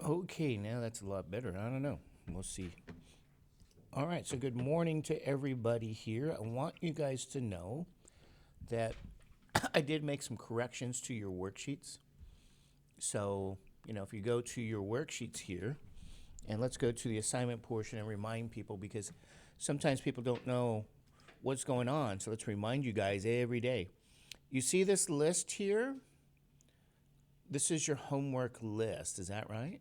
Okay, now that's a lot better. I don't know. We'll see. All right, so good morning to everybody here. I want you guys to know that I did make some corrections to your worksheets. So, if you go to your worksheets here, and let's go to the assignment portion and remind people because sometimes people don't know what's going on. So let's remind you guys every day. You see this list here? This is your homework list, is that right?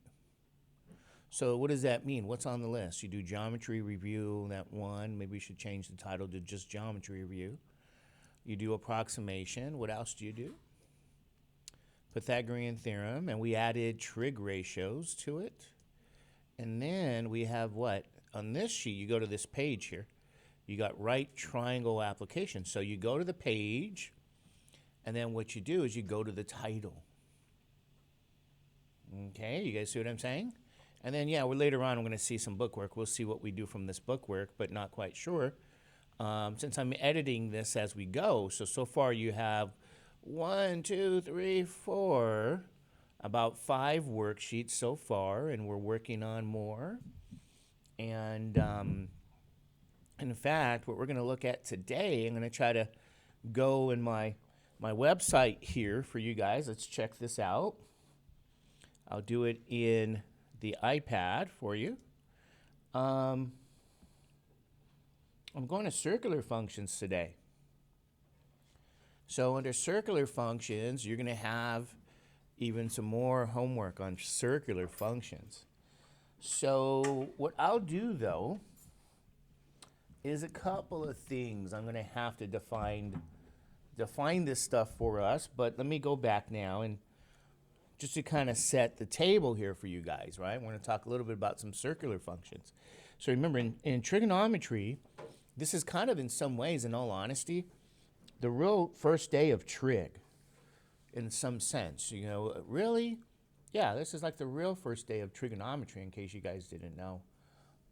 So what does that mean? What's on the list? You do geometry review, that one. Maybe we should change the title to just geometry review. You do approximation. What else do you do? Pythagorean theorem, and we added trig ratios to it. And then we have what? On this sheet, you go to this page here. You got right triangle application. So you go to the page, and then what you do is you go to the title. Okay, you guys see what I'm saying? And then, yeah, later on, we're going to see some bookwork. We'll see what we do from this bookwork, but not quite sure. Since I'm editing this as we go, so far you have 1, 2, 3, 4, about 5 worksheets so far, and we're working on more. And in fact, what we're going to look at today, I'm going to try to go in my website here for you guys. Let's check this out. I'll do it in the iPad for you. I'm going to circular functions today. So under circular functions, you're going to have even some more homework on circular functions. So what I'll do, though, is a couple of things. I'm going to have to define this stuff for us, but let me go back now and just to kind of set the table here for you guys, right? We're going to talk a little bit about some circular functions. So remember, in trigonometry, this is kind of in some ways, in all honesty, the real first day of trig in some sense. Really? Yeah, this is like the real first day of trigonometry in case you guys didn't know.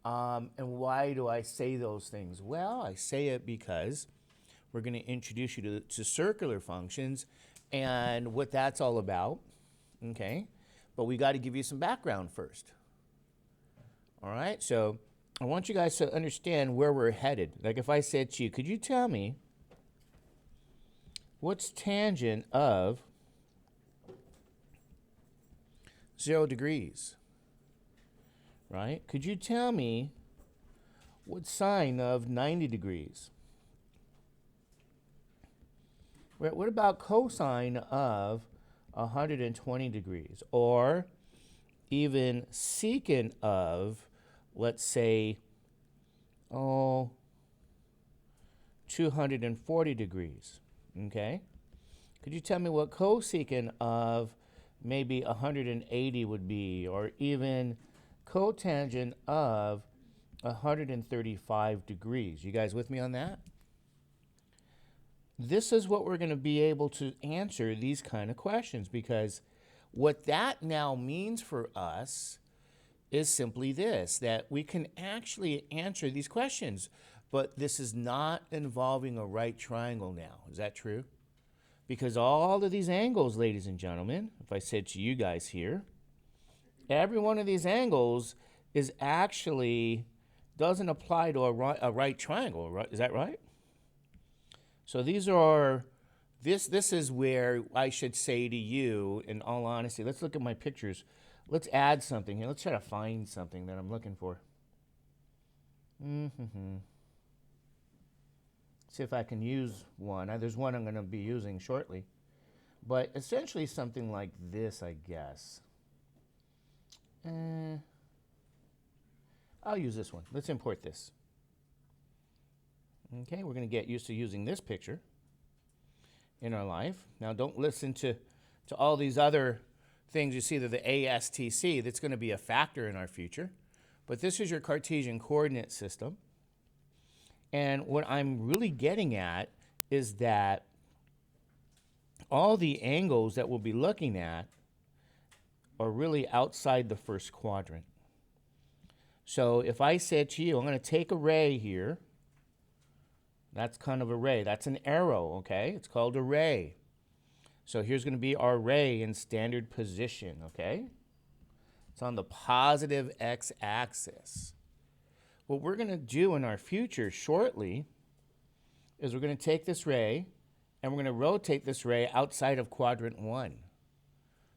And why do I say those things? Well, I say it because we're going to introduce you to circular functions and what that's all about. Okay, but we got to give you some background first. All right, so I want you guys to understand where we're headed. Like if I said to you, could you tell me what's tangent of 0 degrees? Right? Could you tell me what's sine of 90 degrees? What about cosine of 120 degrees, or even secant of, let's say, 240 degrees, okay? Could you tell me what cosecant of maybe 180 would be, or even cotangent of 135 degrees? You guys with me on that? This is what we're going to be able to answer these kind of questions, because what that now means for us is simply this, that we can actually answer these questions, but this is not involving a right triangle now. Is that true? Because all of these angles, ladies and gentlemen, if I said to you guys here, every one of these angles is actually doesn't apply to a right triangle, right? Is that right? So these are, this is where I should say to you, in all honesty, let's look at my pictures. Let's add something here. Let's try to find something that I'm looking for. See if I can use one. There's one I'm going to be using shortly. But essentially something like this, I guess. I'll use this one. Let's import this. Okay, we're going to get used to using this picture in our life. Now, don't listen to all these other things you see that the ASTC, that's going to be a factor in our future. But this is your Cartesian coordinate system. And what I'm really getting at is that all the angles that we'll be looking at are really outside the first quadrant. So if I said to you, I'm going to take a ray here. That's kind of a ray. That's an arrow, okay? It's called a ray. So here's going to be our ray in standard position, okay? It's on the positive x-axis. What we're going to do in our future shortly is we're going to take this ray and we're going to rotate this ray outside of quadrant 1.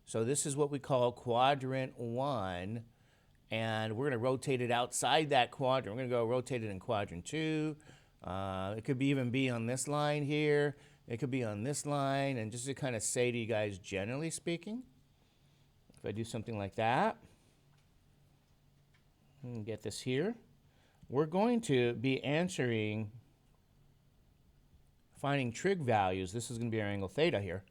So this is what we call quadrant 1, and we're going to rotate it outside that quadrant. We're going to go rotate it in quadrant 2. It could even be on this line here. It could be on this line. And just to kind of say to you guys, generally speaking, if I do something like that, and get this here, we're going to be answering, finding trig values. This is going to be our angle theta here,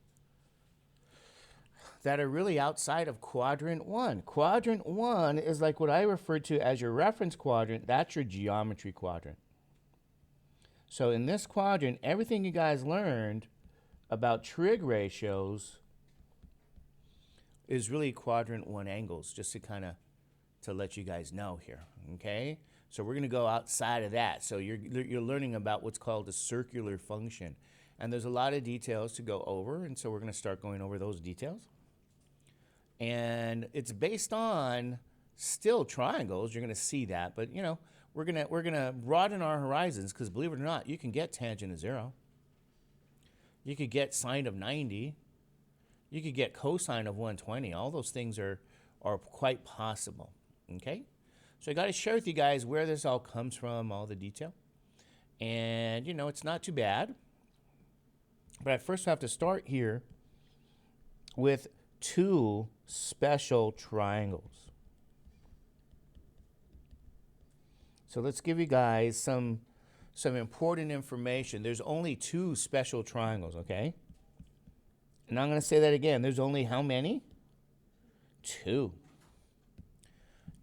that are really outside of quadrant 1. Quadrant 1 is like what I refer to as your reference quadrant. That's your geometry quadrant. So in this quadrant, everything you guys learned about trig ratios is really quadrant 1 angles, just to kind of to let you guys know here, okay? So we're going to go outside of that. So you're learning about what's called a circular function. And there's a lot of details to go over, and so we're going to start going over those details. And it's based on still triangles. You're going to see that, but you know, we're gonna broaden our horizons, because believe it or not, you can get tangent of 0. You could get sine of 90. You could get cosine of 120. All those things are quite possible. Okay, so I got to share with you guys where this all comes from, all the detail, and you know, it's not too bad. But I first have to start here with 2 special triangles. So let's give you guys some important information. There's only 2 special triangles, okay? And I'm going to say that again. There's only how many? 2.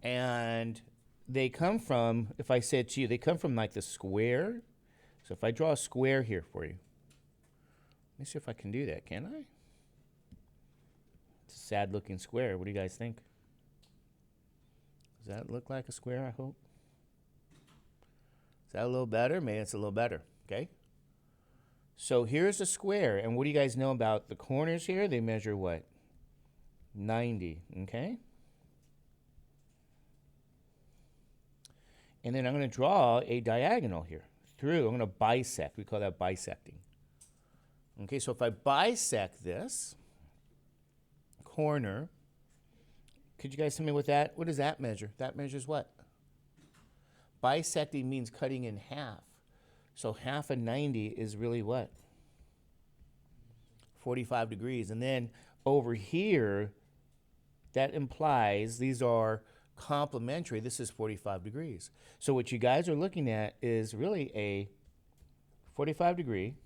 And they come from, if I said to you, they come from like the square. So if I draw a square here for you. Let me see if I can do that, can I? It's a sad looking square. What do you guys think? Does that look like a square, I hope? Is that a little better? Maybe it's a little better, okay? So here's a square, and what do you guys know about the corners here? They measure what? 90, okay? And then I'm going to draw a diagonal here through. I'm going to bisect. We call that bisecting. Okay, so if I bisect this corner, could you guys tell me what does that measure? That measures what? Bisecting means cutting in half. So half of 90 is really what? 45 degrees. And then over here, that implies these are complementary. This is 45 degrees. So what you guys are looking at is really a 45 degree,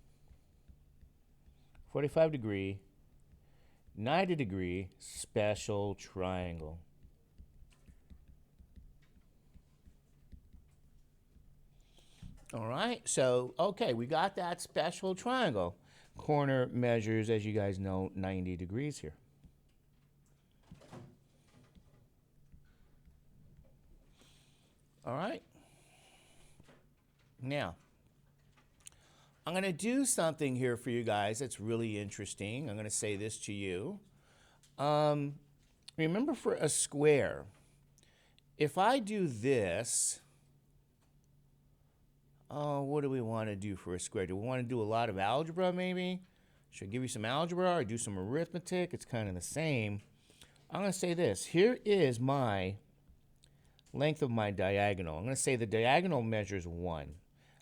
90 degree special triangle. All right, so, okay, we got that special triangle. Corner measures, as you guys know, 90 degrees here. All right. Now, I'm going to do something here for you guys that's really interesting. I'm going to say this to you. Remember, for a square, if I do this, what do we want to do for a square? Do we want to do a lot of algebra, maybe? Should I give you some algebra or do some arithmetic? It's kind of the same. I'm going to say this. Here is my length of my diagonal. I'm going to say the diagonal measures 1.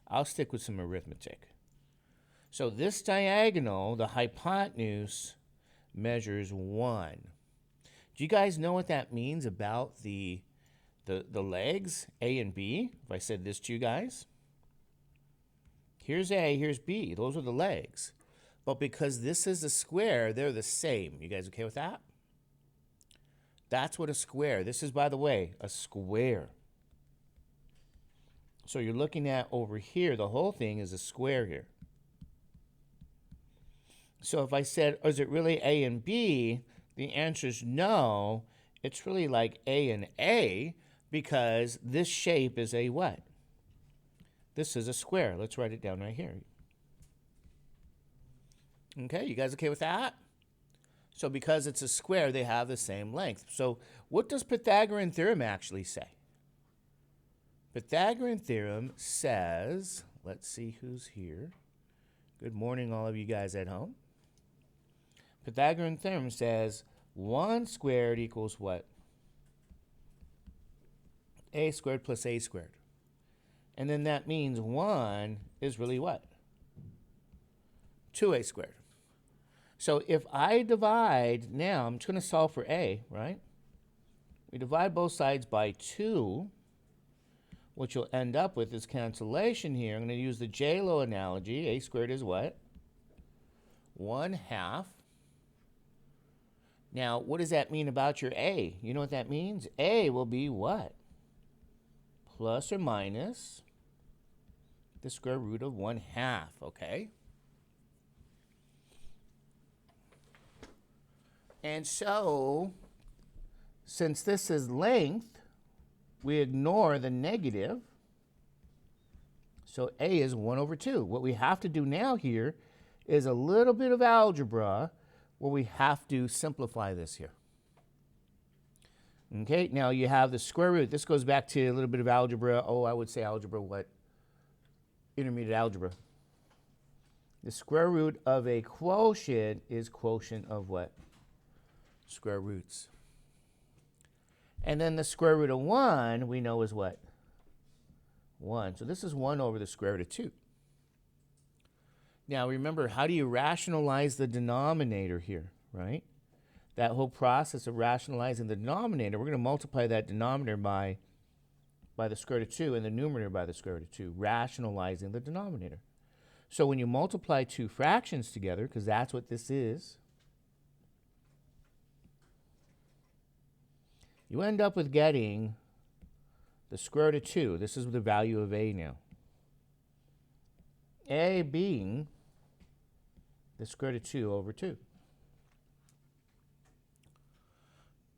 I'll stick with some arithmetic. So this diagonal, the hypotenuse, measures 1. Do you guys know what that means about the legs, A and B? If I said this to you guys. Here's A, here's B. Those are the legs. But because this is a square, they're the same. You guys okay with that? That's what a square. This is, by the way, a square. So you're looking at over here, the whole thing is a square here. So if I said, is it really A and B? The answer is no. It's really like A and A, because this shape is a what? This is a square. Let's write it down right here. Okay, you guys okay with that? So because it's a square, they have the same length. So what does Pythagorean theorem actually say? Pythagorean theorem says, let's see who's here. Good morning, all of you guys at home. Pythagorean theorem says 1 squared equals what? A squared plus A squared. And then that means 1 is really what? 2A squared. So if I divide, now I'm just going to solve for A, right? We divide both sides by 2. What you'll end up with is cancellation here. I'm going to use the J-Lo analogy. A squared is what? 1/2. Now, what does that mean about your A? You know what that means? A will be what? Plus or minus the square root of 1/2, okay? And so, since this is length, we ignore the negative. So A is 1/2. What we have to do now here is a little bit of algebra where we have to simplify this here. Okay, now you have the square root. This goes back to a little bit of algebra. Oh, I would say algebra what? Intermediate algebra. The square root of a quotient is quotient of what? Square roots. And then the square root of 1 we know is what? 1. So this is 1 over the square root of 2. Now remember, how do you rationalize the denominator here, right? That whole process of rationalizing the denominator, we're going to multiply that denominator by the square root of 2 and the numerator by the square root of 2, rationalizing the denominator. So when you multiply two fractions together, because that's what this is, you end up with getting the square root of 2. This is the value of A now. A being the square root of 2 over 2.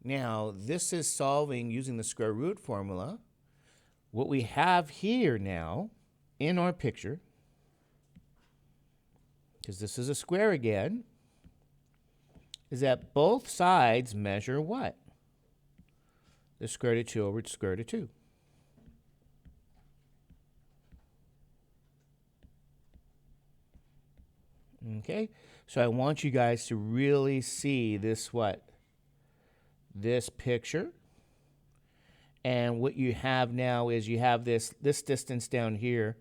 Now, this is solving using the square root formula. What we have here now in our picture, because this is a square again, is that both sides measure what? The square root of 2 over the square root of 2. Okay, so I want you guys to really see this what? This picture. And what you have now is you have this distance down here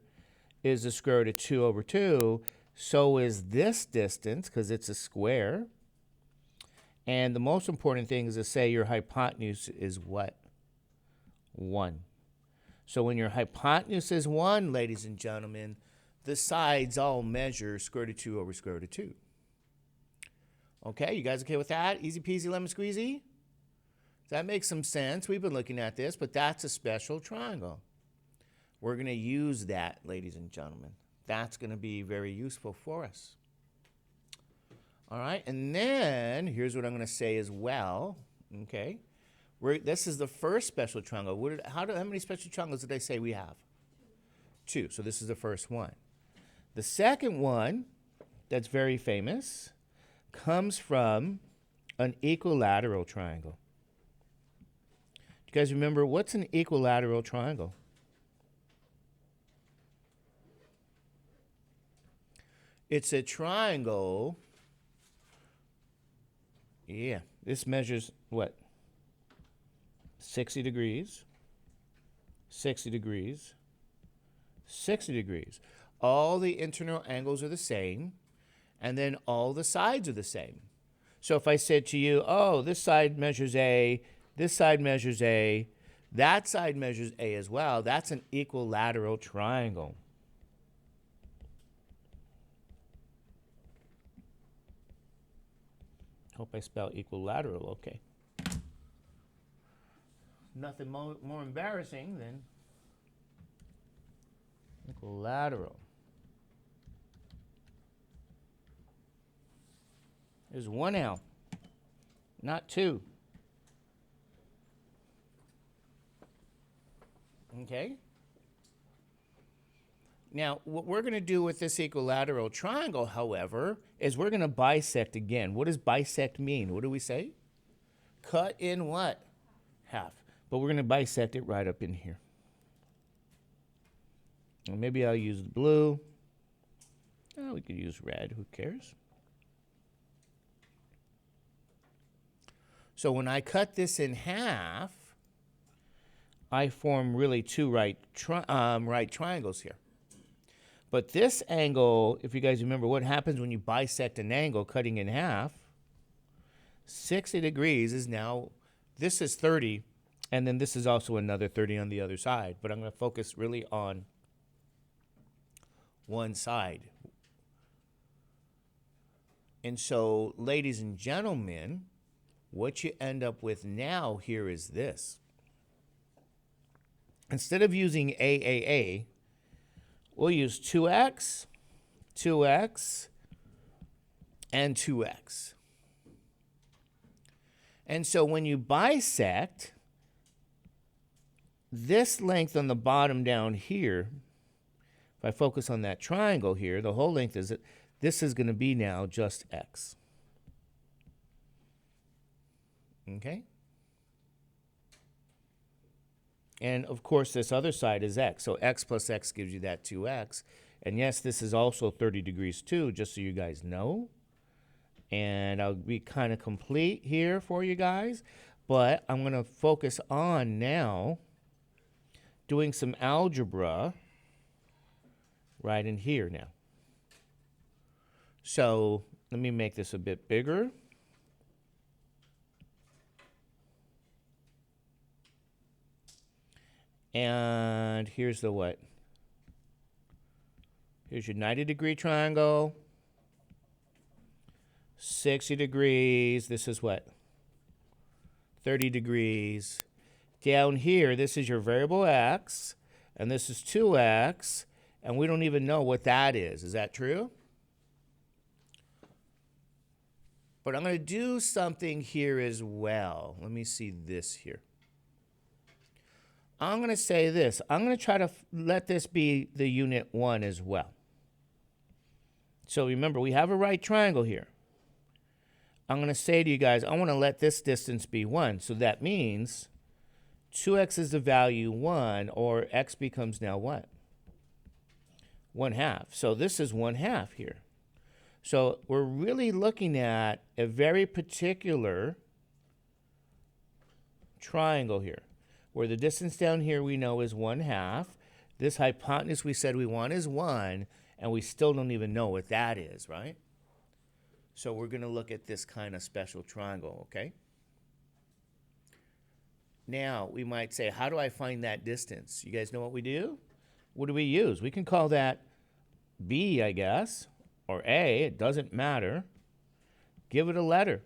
is the square root of 2 over 2. So is this distance, because it's a square. And the most important thing is to say your hypotenuse is what? 1. So when your hypotenuse is 1, ladies and gentlemen, the sides all measure square root of 2 over square root of 2. Okay, you guys okay with that? Easy peasy lemon squeezy? Does that make some sense? We've been looking at this, but that's a special triangle. We're going to use that, ladies and gentlemen. That's going to be very useful for us. All right, and then here's what I'm going to say as well. Okay, this is the first special triangle. How many special triangles did I say we have? 2. So this is the first one. The second one that's very famous comes from an equilateral triangle. You guys remember, what's an equilateral triangle? It's a triangle. Yeah, this measures what? 60 degrees, 60 degrees, 60 degrees. All the internal angles are the same, and then all the sides are the same. So if I said to you, oh, this side measures A, this side measures A, that side measures A as well, that's an equilateral triangle. Hope I spell equilateral okay. Nothing more embarrassing than equilateral. There's 1 L, not 2. Okay? Now, what we're going to do with this equilateral triangle, however, is we're going to bisect again. What does bisect mean? What do we say? Cut in what? Half. But we're going to bisect it right up in here. And maybe I'll use blue. Oh, we could use red. Who cares? So when I cut this in half, I form really two right triangles here. But this angle, if you guys remember what happens when you bisect an angle cutting in half, 60 degrees is now, this is 30, and then this is also another 30 on the other side. But I'm going to focus really on one side. And so, ladies and gentlemen, what you end up with now here is this. Instead of using AAA, we'll use 2x, 2x, and 2x. And so when you bisect, this length on the bottom down here, if I focus on that triangle here, the whole length is that this is going to be now just x. Okay? And of course, this other side is x. So x plus x gives you that 2x. And yes, this is also 30 degrees too, just so you guys know. And I'll be kind of complete here for you guys. But I'm going to focus on now doing some algebra right in here now. So let me make this a bit bigger. And here's the what? Here's your 90-degree triangle. 60 degrees. This is what? 30 degrees. Down here, this is your variable x. And this is 2x. And we don't even know what that is. Is that true? But I'm going to do something here as well. Let me see this here. I'm going to say this. I'm going to try to let this be the unit 1 as well. So remember, we have a right triangle here. I'm going to say to you guys, I want to let this distance be 1. So that means 2x is the value 1, or x becomes now what? 1/2. So this is 1/2 here. So we're really looking at a very particular triangle here, where the distance down here we know is 1/2. This hypotenuse we said we want is 1, and we still don't even know what that is, right? So we're going to look at this kind of special triangle, okay? Now, we might say, how do I find that distance? You guys know what we do? What do we use? We can call that B, I guess, or A. It doesn't matter. Give it a letter.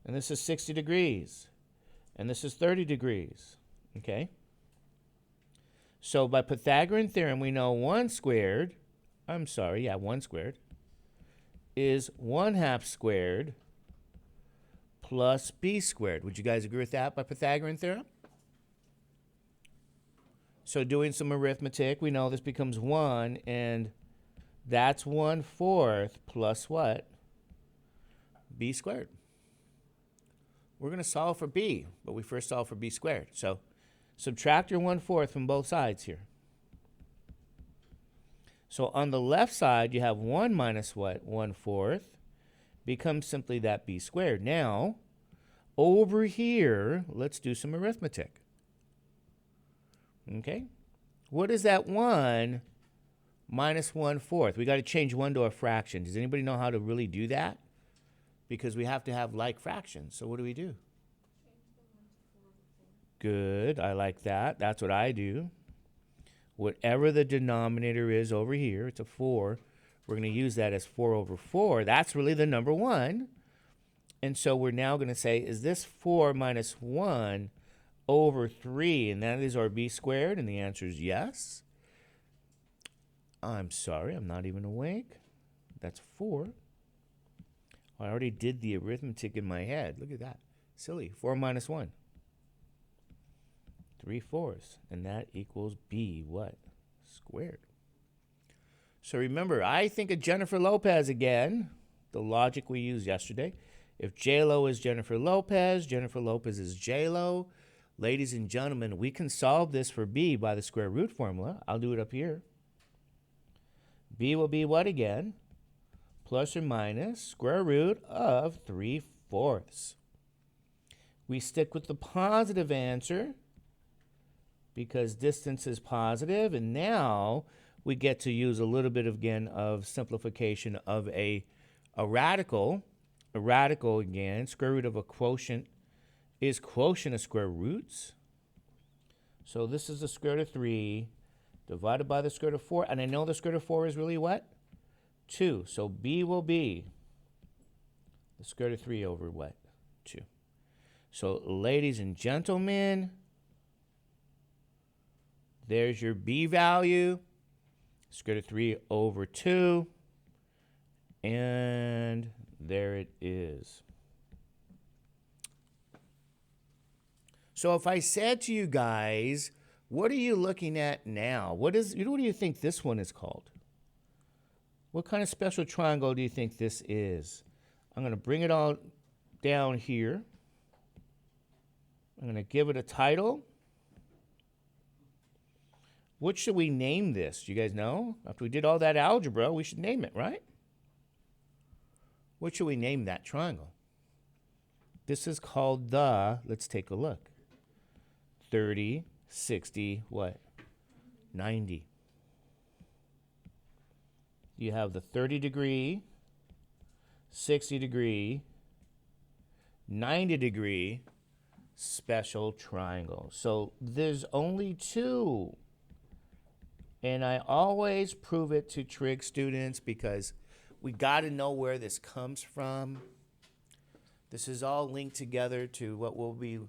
And this is 60 degrees. And this is 30 degrees, okay? So by Pythagorean theorem, we know 1 squared is 1/2 squared plus b squared. Would you guys agree with that by Pythagorean theorem? So doing some arithmetic, we know this becomes 1, and that's 1/4 plus what? B squared. We're going to solve for b, but we first solve for b squared. So subtract your 1/4 from both sides here. So on the left side, you have 1 minus what? 1/4 becomes simply that b squared. Now, over here, let's do some arithmetic. Okay? What is that 1 minus 1/4? We got to change 1 to a fraction. Does anybody know how to really do that? Because we have to have like fractions. So what do we do? Good. I like that. That's what I do. Whatever the denominator is over here, it's a 4. We're going to use that as 4/4. That's really the number 1. And so we're now going to say, is this 4 minus 1/3? And that is our b squared. And the answer is yes. I'm sorry, I'm not even awake. That's 4. I already did the arithmetic in my head. Look at that. Silly. 4 minus 1. 3/4. And that equals b what? squared. So remember, I think of Jennifer Lopez again, the logic we used yesterday. If J-Lo is Jennifer Lopez is J-Lo. Ladies and gentlemen, we can solve this for B by the square root formula. I'll do it up here. B will be what again? Plus or minus square root of 3/4. We stick with the positive answer because distance is positive, and now we get to use a little bit again of simplification of a radical. A radical again, square root of a quotient is quotient of square roots. So this is the square root of 3 divided by the square root of 4. And I know the square root of 4 is really what? 2. So B will be the square root of 3 over what? 2. So ladies and gentlemen, there's your B value. Square root of 3 over 2. And there it is. So if I said to you guys, what are you looking at now? What do you think this one is called? What kind of special triangle do you think this is? I'm going to bring it all down here. I'm going to give it a title. What should we name this? Do you guys know? After we did all that algebra, we should name it, right? What should we name that triangle? This is called the, let's take a look. 30, 60, what? 90. You have the 30 degree, 60 degree, 90 degree special triangle. So there's only 2. And I always prove it to trig students because we got to know where this comes from. This is all linked together to what we'll be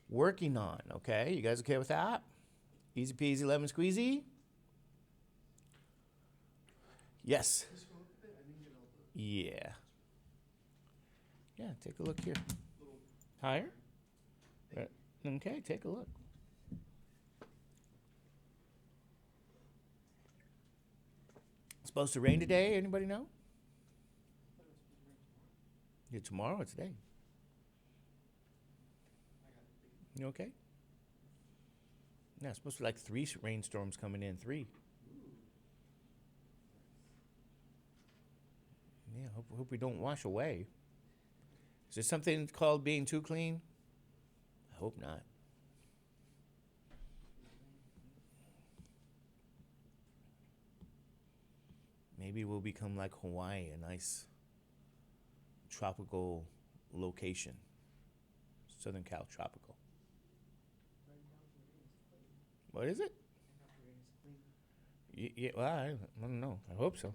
working on, okay? You guys okay with that? Easy peasy, lemon squeezy? Yes? Yeah. Yeah, take a look here. Higher? Right. Okay, take a look. It's supposed to rain today, anybody know? Yeah, tomorrow or today? You okay? Yeah, it's supposed to be like 3 rainstorms coming in. 3. Yeah, hope we don't wash away. Is there something called being too clean? I hope not. Maybe we'll become like Hawaii, a nice tropical location. Southern Cal tropical. What is it? Yeah, well, I don't know. I hope so.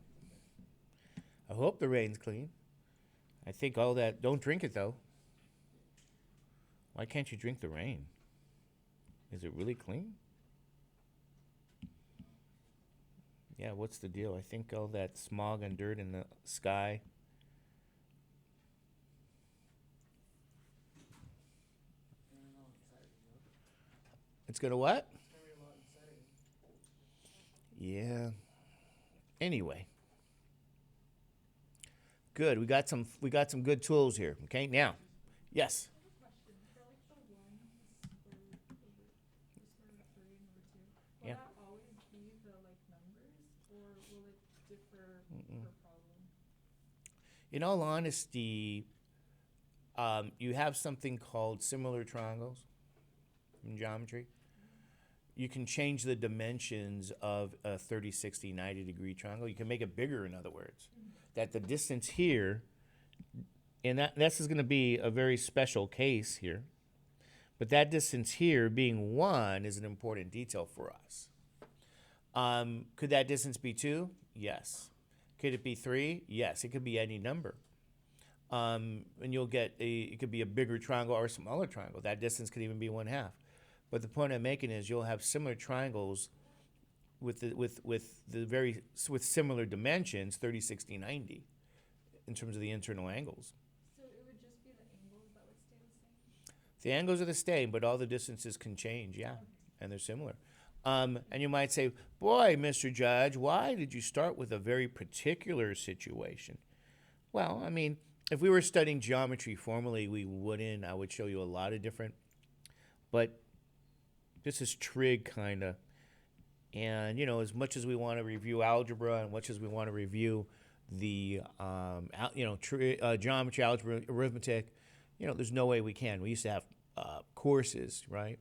I hope the rain's clean. I think all that, don't drink it though. Why can't you drink the rain? Is it really clean? Yeah, what's the deal? I think all that smog and dirt in the sky. It's gonna what? Yeah. Anyway. Good. We got some good tools here. Okay, now. Yes. Yeah. Will that always be the numbers, or will it differ per problem? In all honesty, you have something called similar triangles in geometry. You can change the dimensions of a 30, 60, 90 degree triangle. You can make it bigger, in other words. That the distance here, and this is going to be a very special case here, but that distance here being 1 is an important detail for us. Could that distance be 2? Yes. Could it be 3? Yes. It could be any number. And you'll get it could be a bigger triangle or a smaller triangle. That distance could even be 1/2. But the point I'm making is you'll have similar triangles with similar dimensions, 30, 60, 90, in terms of the internal angles. So it would just be the angles that would stay the same? The angles are the same, but all the distances can change, yeah, and they're similar. And you might say, boy, Mr. Judge, why did you start with a very particular situation? Well, I mean, if we were studying geometry formally, we wouldn't. I would show you a lot of different, but this is trig kind of. And, as much as we want to review algebra and much as we want to review the, geometry, algebra, arithmetic, there's no way we can. We used to have courses, right?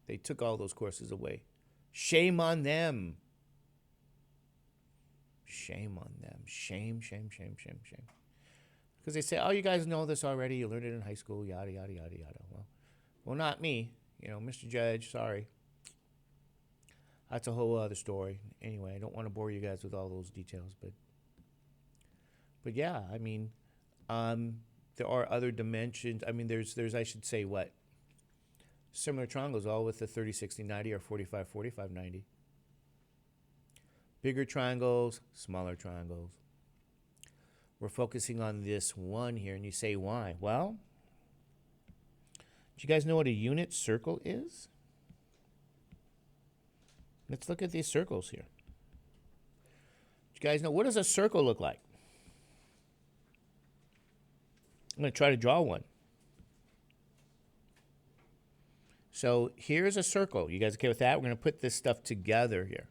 They took all those courses away. Shame on them. Shame on them. Shame, shame, shame, shame, shame. Because they say, oh, you guys know this already. You learned it in high school, yada, yada, yada, yada. Well, not me. Mr. Judge, sorry. That's a whole other story. Anyway, I don't want to bore you guys with all those details, but yeah, I mean, there are other dimensions. I mean, there's I should say what? Similar triangles, all with the 30, 60, 90 or 45, 45, 90. Bigger triangles, smaller triangles. We're focusing on this one here, and you say, why? Well, do you guys know what a unit circle is? Let's look at these circles here. Do you guys know, what does a circle look like? I'm going to try to draw one. So here's a circle. You guys okay with that? We're going to put this stuff together here.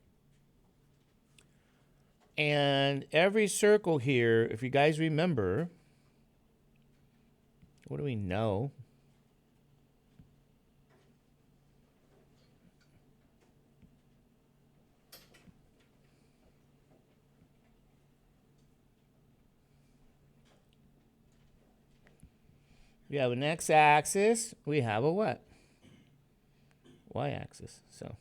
And every circle here, if you guys remember, what do we know? We have an x-axis. We have a what? Y-axis. So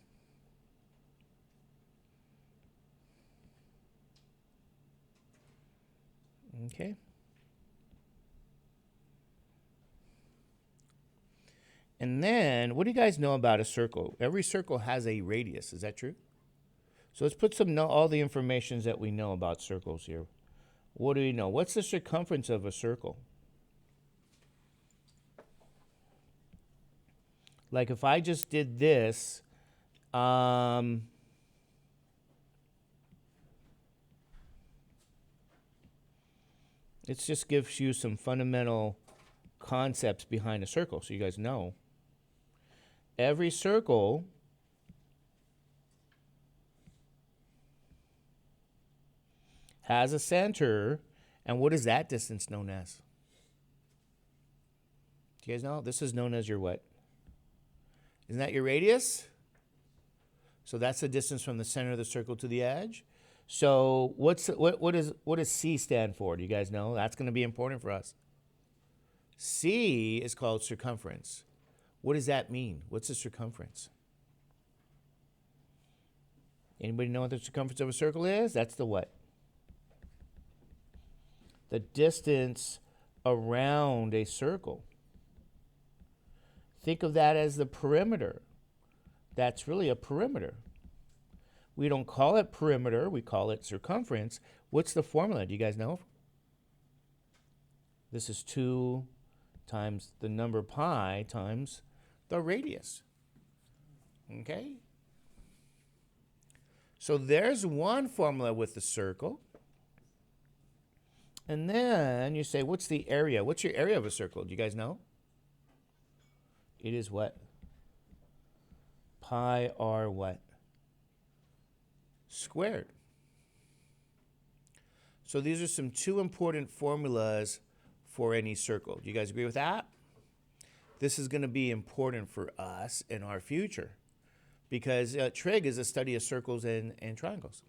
okay. And then, what do you guys know about a circle? Every circle has a radius. Is that true? So let's put all the information that we know about circles here. What do we know? What's the circumference of a circle? Like if I just did this, it just gives you some fundamental concepts behind a circle so you guys know. Every circle has a center, and what is that distance known as? Do you guys know? This is known as your what? Isn't that your radius? So that's the distance from the center of the circle to the edge. So what does C stand for? Do you guys know? That's going to be important for us. C is called circumference. What does that mean? What's the circumference? Anybody know what the circumference of a circle is? That's the what? The distance around a circle. Think of that as the perimeter. That's really a perimeter. We don't call it perimeter, we call it circumference. What's the formula? Do you guys know? This is 2 times the number pi times the radius. Okay? So there's one formula with the circle. And then you say, what's the area? What's your area of a circle? Do you guys know? It is what? Pi r what? Squared. So these are some 2 important formulas for any circle. Do you guys agree with that? This is going to be important for us in our future because trig is a study of circles and triangles.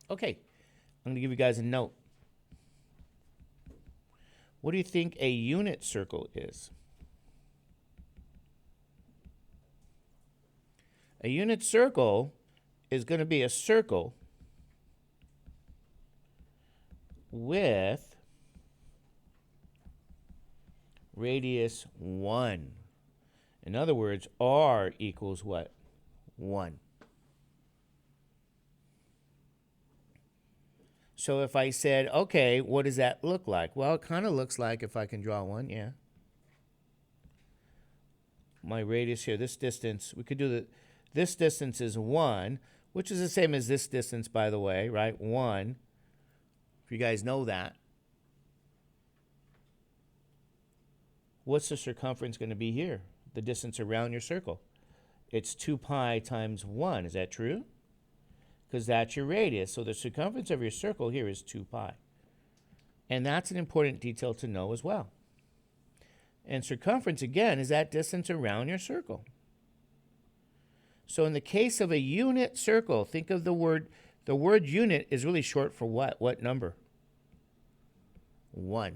Okay, I'm going to give you guys a note. What do you think a unit circle is? A unit circle is going to be a circle with radius 1. In other words, r equals what? 1. So if I said, okay, what does that look like? Well, it kind of looks like, if I can draw one, yeah. my radius here, this distance, we could do this distance is 1, which is the same as this distance, by the way, right? 1, if you guys know that. What's the circumference going to be here? The distance around your circle. It's 2 pi times 1. Is that true? Because that's your radius. So the circumference of your circle here is 2 pi. And that's an important detail to know as well. And circumference, again, is that distance around your circle. So in the case of a unit circle, think of the word unit is really short for what? What number? 1.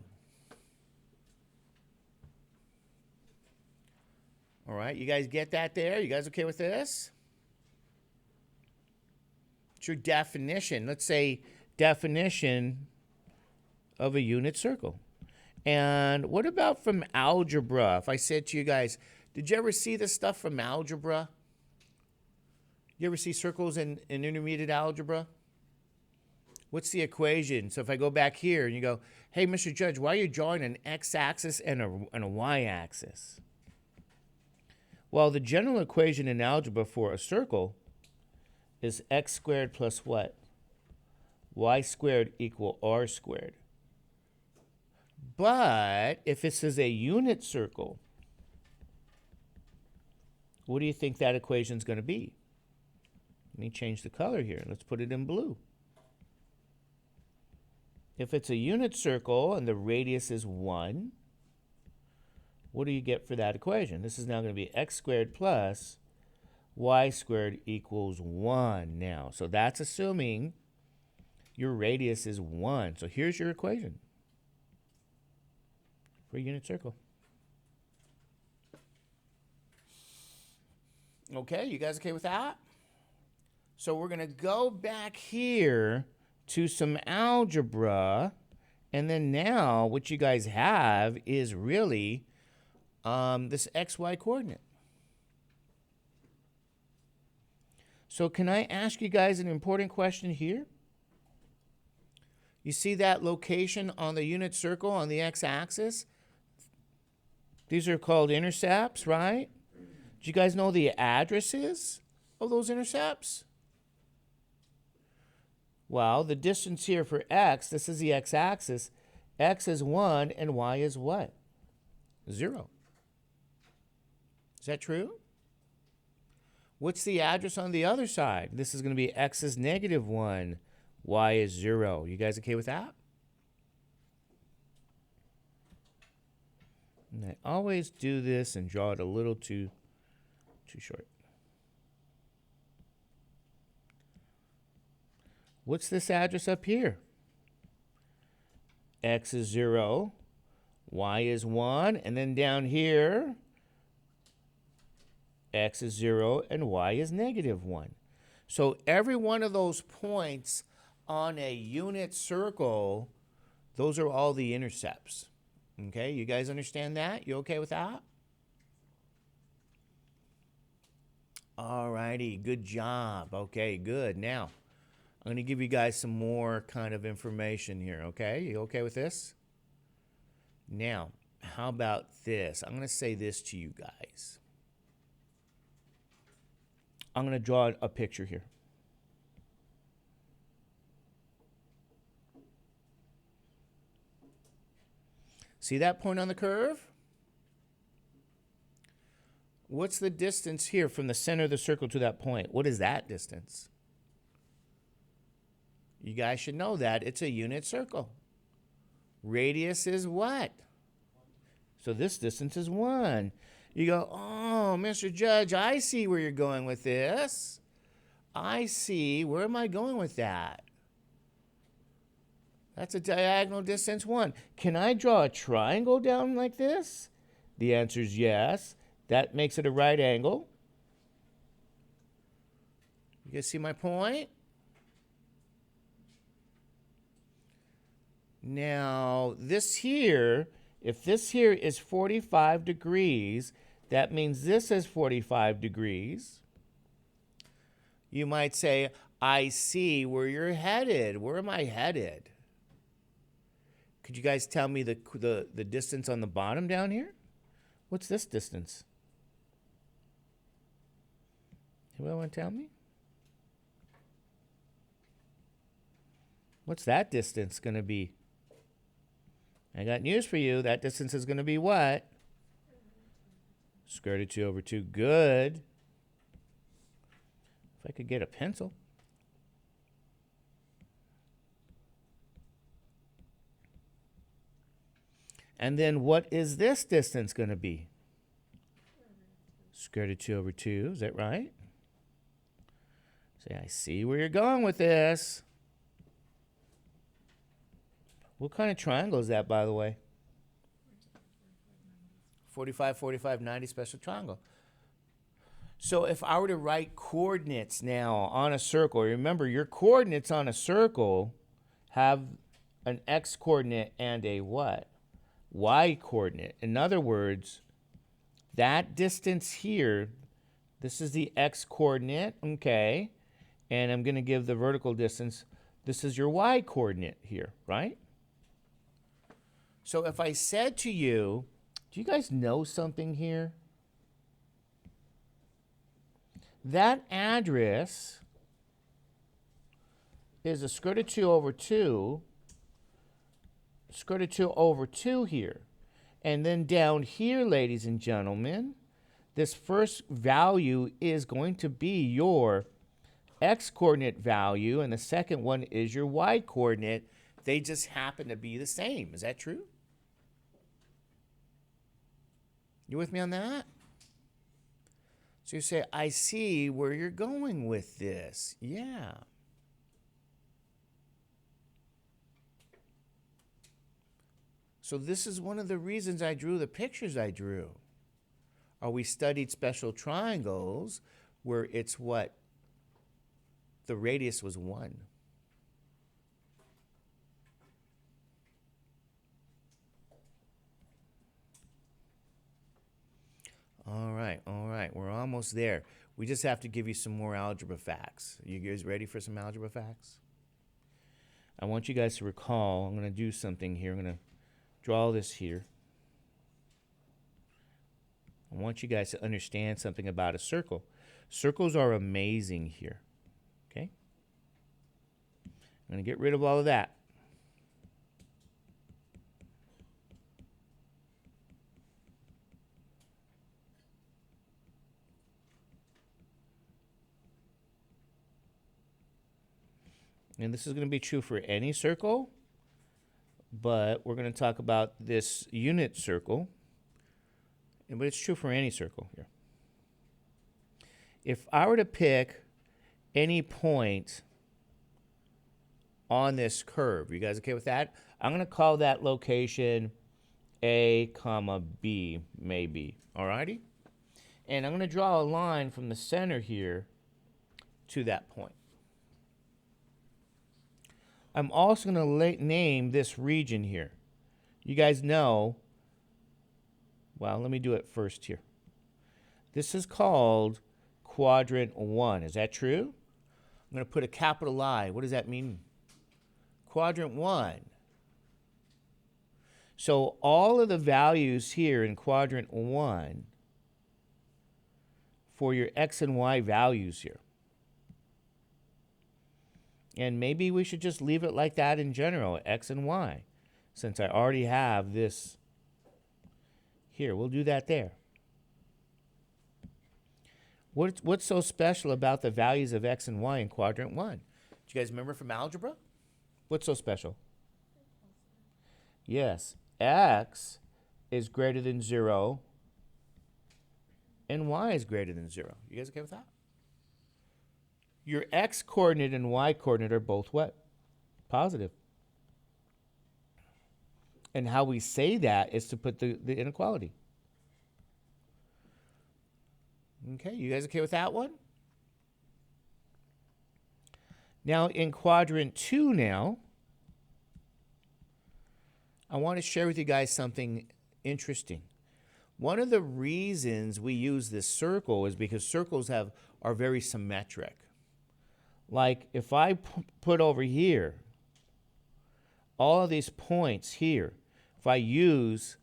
All right, you guys get that there? You guys okay with this? It's your definition. Let's say definition of a unit circle. And what about from algebra? If I said to you guys, did you ever see this stuff from algebra? You ever see circles in intermediate algebra? What's the equation? So if I go back here and you go, hey, Mr. Judge, why are you drawing an x-axis and a y-axis? Well, the general equation in algebra for a circle is x squared plus what? Y squared equal r squared. But if this is a unit circle, what do you think that equation is going to be? Let me change the color here. Let's put it in blue. If it's a unit circle and the radius is 1, what do you get for that equation? This is now going to be x squared plus y squared equals 1 now. So that's assuming your radius is 1. So here's your equation for a unit circle. Okay, you guys okay with that? So we're going to go back here to some algebra. And then now what you guys have is really this xy coordinate. So can I ask you guys an important question here? You see that location on the unit circle on the x-axis? These are called intercepts, right? Do you guys know the addresses of those intercepts? Well, the distance here for x, this is the x-axis, x is 1 and y is what? 0. Is that true? What's the address on the other side? This is going to be x is negative 1, y is 0. You guys okay with that? And I always do this and draw it a little too short. What's this address up here? X is 0, y is 1, and then down here, x is 0 and y is negative 1. So every one of those points on a unit circle, those are all the intercepts. Okay, you guys understand that? You okay with that? All righty, good job. Okay, good. Now, I'm going to give you guys some more kind of information here, okay? You okay with this? Now, how about this? I'm going to say this to you guys. I'm going to draw a picture here. See that point on the curve? What's the distance here from the center of the circle to that point? What is that distance? You guys should know that. It's a unit circle. Radius is what? So this distance is 1. You go, oh, Mr. Judge, I see where you're going with this. I see. Where am I going with that? That's a diagonal distance 1. Can I draw a triangle down like this? The answer is yes. That makes it a right angle. You guys see my point? Now, this here, if this here is 45 degrees, that means this is 45 degrees. You might say, I see where you're headed. Where am I headed? Could you guys tell me the distance on the bottom down here? What's this distance? Anybody want to tell me? What's that distance going to be? I got news for you. That distance is going to be what? Square root of 2 over 2. Good. If I could get a pencil. And then what is this distance going to be? Square root of 2 over 2. Is that right? Say, I see where you're going with this. What kind of triangle is that, by the way? 45, 45, 90 special triangle. So if I were to write coordinates now on a circle, remember your coordinates on a circle have an x coordinate and a what? Y coordinate. In other words, that distance here, this is the x coordinate, okay? And I'm going to give the vertical distance, this is your y coordinate here, right? So if I said to you, do you guys know something here? That address is a square root of 2 over 2, square root of 2 over 2 here. And then down here, ladies and gentlemen, this first value is going to be your x-coordinate value, and the second one is your y-coordinate. They just happen to be the same. Is that true? You with me on that? So you say, I see where you're going with this. Yeah. So this is one of the reasons I drew the pictures I drew. Or we studied special triangles where it's what? The radius was 1. All right, we're almost there. We just have to give you some more algebra facts. You guys ready for some algebra facts? I want you guys to recall, I'm going to do something here. I'm going to draw this here. I want you guys to understand something about a circle. Circles are amazing here, okay? I'm going to get rid of all of that. And this is going to be true for any circle, but we're going to talk about this unit circle. But it's true for any circle here. If I were to pick any point on this curve, you guys okay with that? I'm going to call that location A, comma, B, maybe. Alrighty? And I'm going to draw a line from the center here to that point. I'm also going to name this region here. You guys know, well, let me do it first here. This is called quadrant 1. Is that true? I'm going to put a capital I. What does that mean? Quadrant 1. So all of the values here in quadrant 1 for your x and y values here. And maybe we should just leave it like that in general, x and y, since I already have this here. We'll do that there. What's so special about the values of x and y in quadrant 1? Do you guys remember from algebra? What's so special? Yes, x is greater than 0 and y is greater than 0. You guys okay with that? Your x-coordinate and y-coordinate are both what? Positive. And how we say that is to put the inequality. Okay, you guys okay with that one? Now, in quadrant 2 now, I want to share with you guys something interesting. One of the reasons we use this circle is because circles are very symmetric. Like if I put over here all of these points here, if I use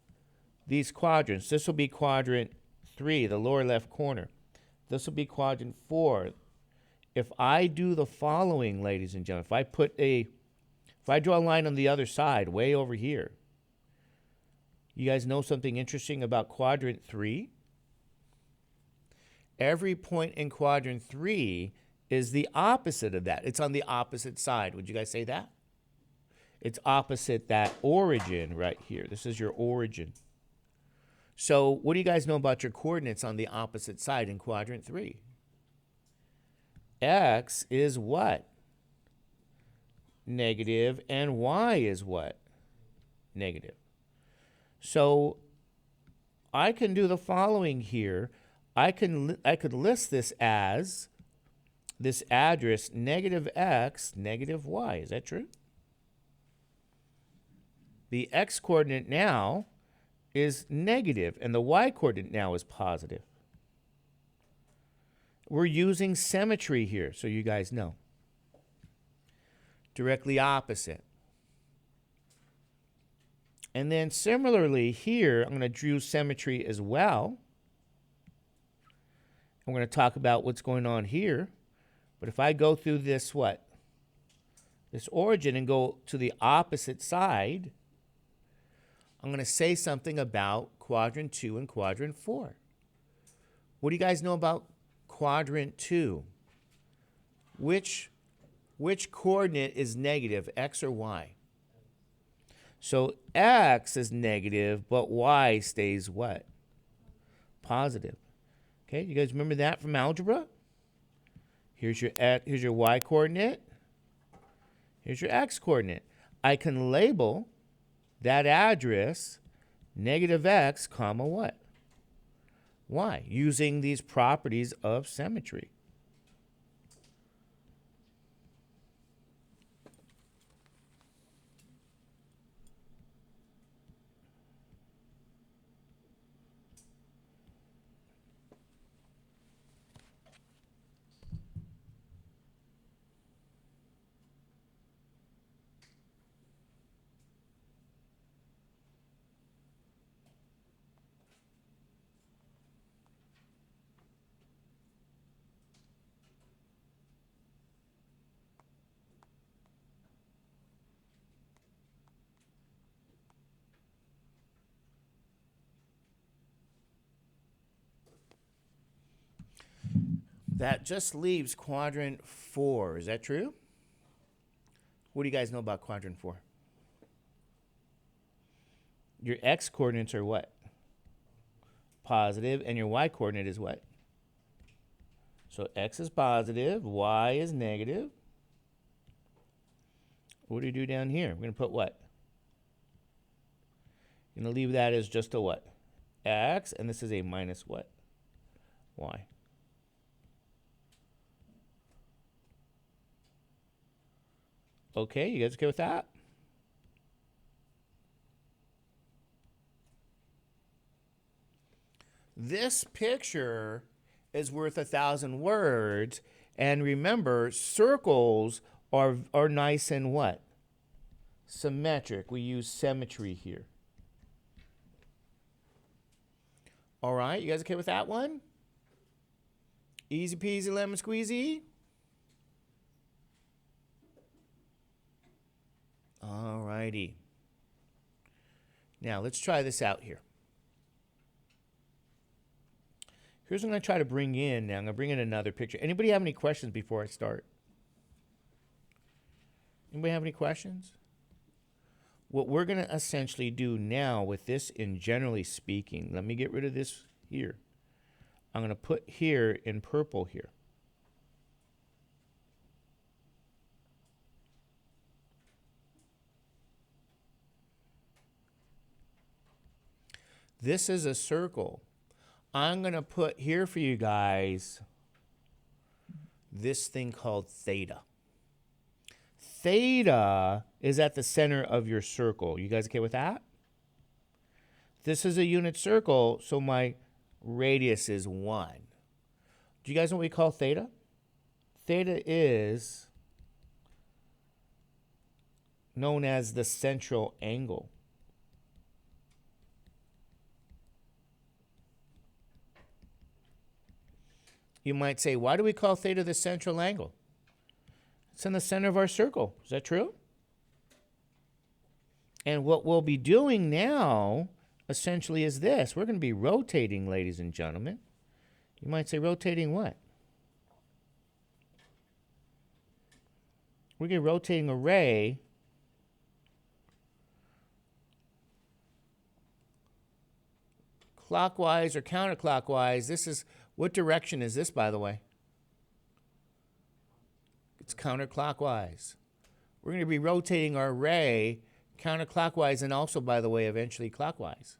these quadrants, this will be quadrant 3, the lower left corner. This will be quadrant 4. If I do the following, ladies and gentlemen, if I draw a line on the other side, way over here, you guys know something interesting about quadrant 3? Every point in quadrant 3 is the opposite of that. It's on the opposite side. Would you guys say that? It's opposite that origin right here. This is your origin. So what do you guys know about your coordinates on the opposite side in quadrant 3? X is what? Negative, and Y is what? Negative. So I can do the following here. I could list this as this address negative X, negative Y. Is that true? The X coordinate now is negative, and the Y coordinate now is positive. We're using symmetry here, so you guys know. Directly opposite. And then similarly here, I'm going to draw symmetry as well. I'm going to talk about what's going on here. But if I go through this, what? This origin and go to the opposite side, I'm going to say something about quadrant 2 and quadrant 4. What do you guys know about quadrant 2? Which coordinate is negative, X or Y? So X is negative, but Y stays what? Positive. Okay, you guys remember that from algebra? Here's your Y coordinate. Here's your X coordinate. I can label that address negative X comma what? Y, using these properties of symmetry. That just leaves quadrant 4. Is that true? What do you guys know about quadrant 4? Your X coordinates are what? Positive, and your Y coordinate is what? So X is positive, Y is negative. What do you do down here? We're going to put what? You're going to leave that as just a what? X, and this is a minus what? Y. Okay, you guys okay with that? This picture is worth 1,000 words. And remember, circles are nice and what? Symmetric. We use symmetry here. All right, you guys okay with that one? Easy peasy lemon squeezy. All righty. Now, let's try this out here. Here's what I'm going to try to bring in. Now, I'm going to bring in another picture. Anybody have any questions before I start? Anybody have any questions? What we're going to essentially do now with this in generally speaking, let me get rid of this here. I'm going to put here in purple here. This is a circle. I'm going to put here for you guys this thing called theta. Theta is at the center of your circle. You guys okay with that? This is a unit circle, so my radius is 1. Do you guys know what we call theta? Theta is known as the central angle. You might say, why do we call theta the central angle? It's in the center of our circle. Is that true? And what we'll be doing now, essentially, is this. We're going to be rotating, ladies and gentlemen. You might say, rotating what? We're going to be rotating a ray clockwise or counterclockwise. This is, what direction is this, by the way? It's counterclockwise. We're going to be rotating our ray counterclockwise and also, by the way, eventually clockwise.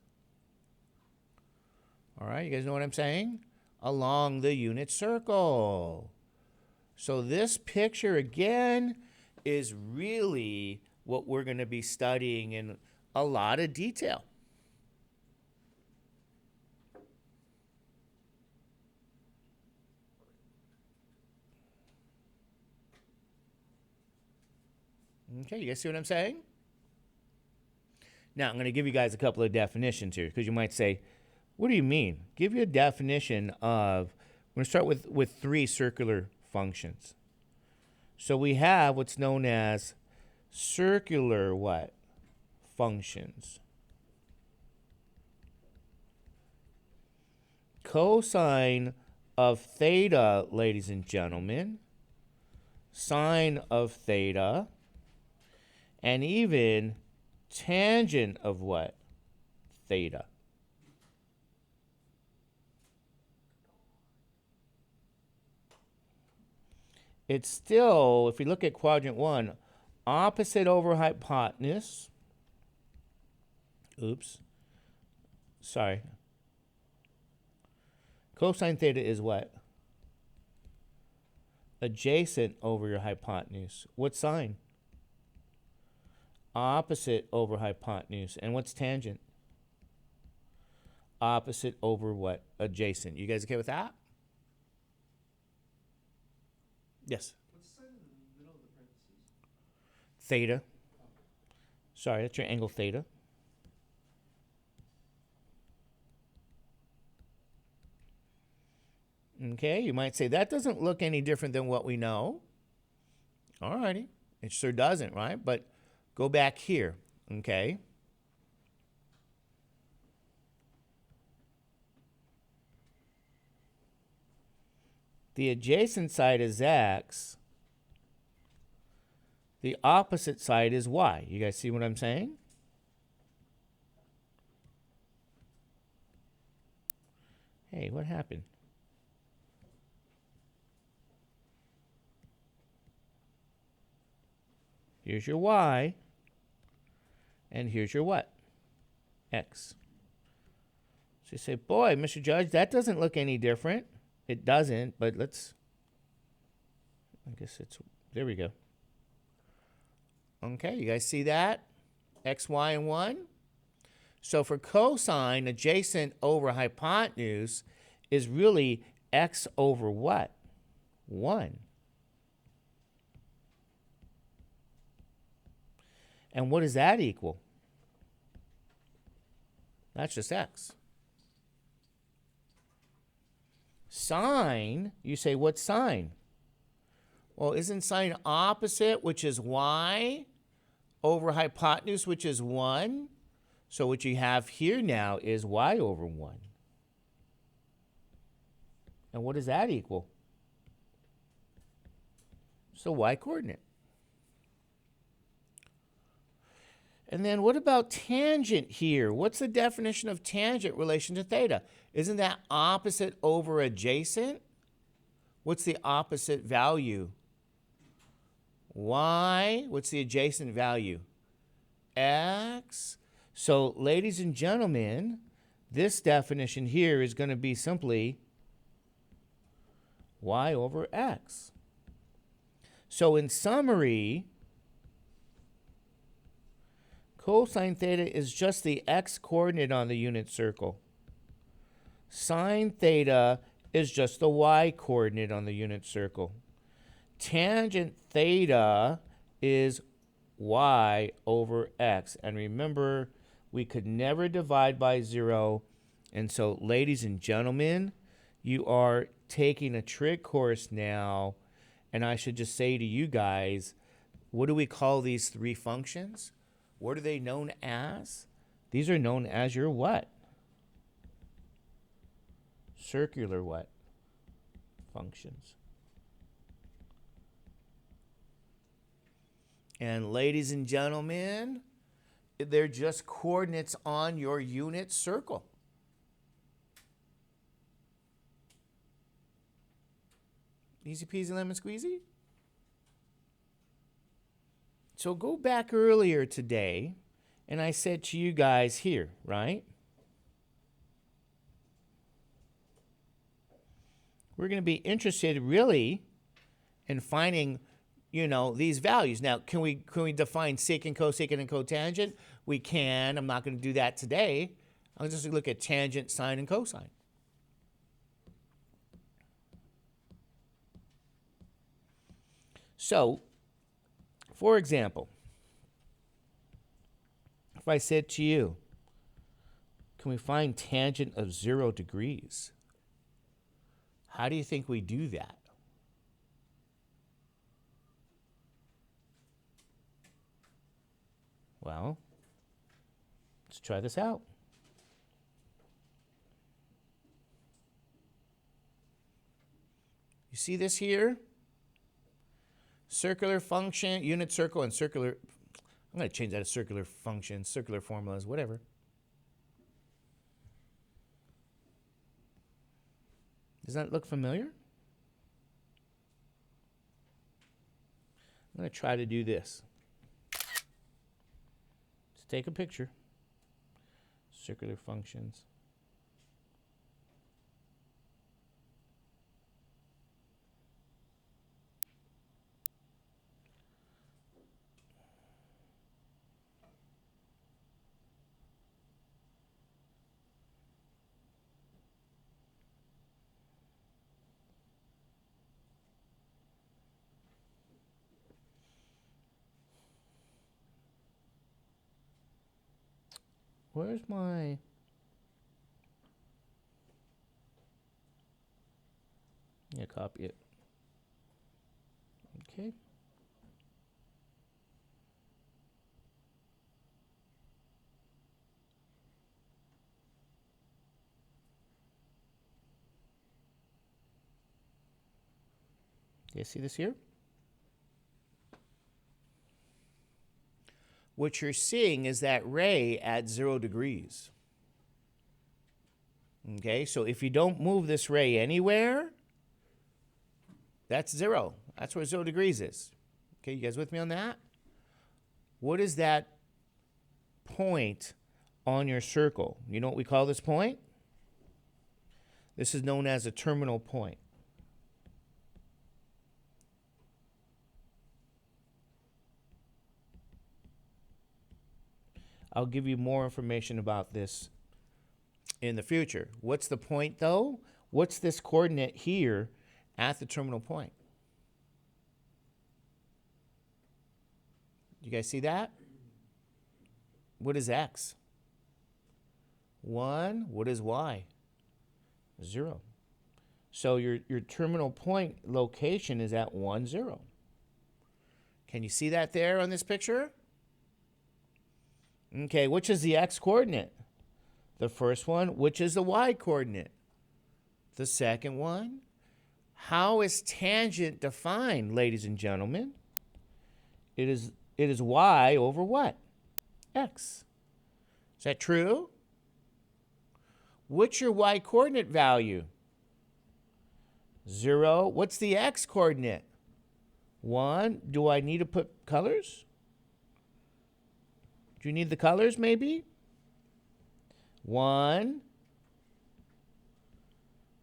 All right, you guys know what I'm saying? Along the unit circle. So this picture, again, is really what we're going to be studying in a lot of detail. Okay, you guys see what I'm saying? Now, I'm going to give you guys a couple of definitions here, because you might say, what do you mean? Give you a definition of, we're going to start with three circular functions. So we have what's known as circular what? Functions. Cosine of theta, ladies and gentlemen, sine of theta, and even tangent of what? Theta. It's still, if we look at quadrant 1, opposite over hypotenuse. Oops. Sorry. Cosine theta is what? Adjacent over your hypotenuse. What sine? Opposite over hypotenuse. And what's tangent? Opposite over what? Adjacent. You guys okay with that? Yes. What's the sign in the middle of the parentheses? Theta. Sorry, that's your angle theta. Okay, you might say that doesn't look any different than what we know. All righty. It sure doesn't, right? But go back here, okay? The adjacent side is x. The opposite side is y. You guys see what I'm saying? Hey, what happened? Here's your y. And here's your what? X. So you say, boy, Mr. Judge, that doesn't look any different. It doesn't, but let's, I guess it's, there we go. Okay, you guys see that? X, Y, and 1. So for cosine, adjacent over hypotenuse is really x over what? 1. And what does that equal? That's just x. Sine, you say, what sine? Well, isn't sine opposite, which is y, over hypotenuse, which is 1? So what you have here now is y over 1. And what does that equal? It's the y coordinate. And then what about tangent here? What's the definition of tangent relation to theta? Isn't that opposite over adjacent? What's the opposite value? Y. What's the adjacent value? X. So, ladies and gentlemen, this definition here is going to be simply y over x. So, in summary, cosine theta is just the x coordinate on the unit circle. Sine theta is just the y coordinate on the unit circle. Tangent theta is y over x. And remember, we could never divide by 0. And so, ladies and gentlemen, you are taking a trig course now, and I should just say to you guys, what do we call these three functions? What are they known as? These are known as your what? Circular what? Functions. And ladies and gentlemen, they're just coordinates on your unit circle. Easy peasy lemon squeezy. So go back earlier today, and I said to you guys here, right? We're going to be interested really in finding, you know, these values. Now, can we define secant, cosecant, and cotangent? We can. I'm not going to do that today. I'll just look at tangent, sine, and cosine. So, for example, if I said to you, can we find tangent of 0 degrees? How do you think we do that? Well, let's try this out. You see this here? Circular function, unit circle, and circular. I'm going to change that to circular function, circular formulas, whatever. Does that look familiar? I'm going to try to do this. Let's take a picture. Circular functions. Where's my... Yeah, copy it. Okay. You see this here? What you're seeing is that ray at 0 degrees. Okay, so if you don't move this ray anywhere, that's 0. That's where 0 degrees is. Okay, you guys with me on that? What is that point on your circle? You know what we call this point? This is known as a terminal point. I'll give you more information about this in the future. What's the point, though? What's this coordinate here at the terminal point? You guys see that? What is x? 1. What is y? 0. So your terminal point location is at 1, 0. Can you see that there on this picture? Okay, which is the x-coordinate? The first one. Which is the y-coordinate? The second one. How is tangent defined, ladies and gentlemen? It is y over what? X. Is that true? What's your y-coordinate value? 0. What's the x-coordinate? 1. Do I need to put colors? Do you need the colors, maybe? 1.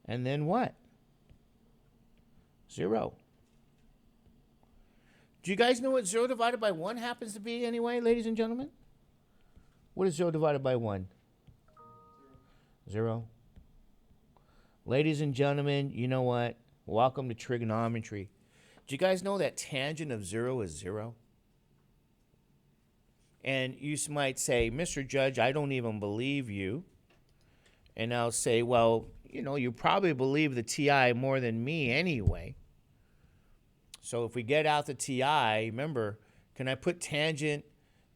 And then what? 0. Do you guys know what 0 divided by 1 happens to be anyway, ladies and gentlemen? What is 0 divided by 1? 0. Ladies and gentlemen, you know what? Welcome to trigonometry. Do you guys know that tangent of 0 is 0? And you might say, Mr. Judge, I don't even believe you. And I'll say, well, you probably believe the TI more than me anyway. So if we get out the TI, remember, can I put tangent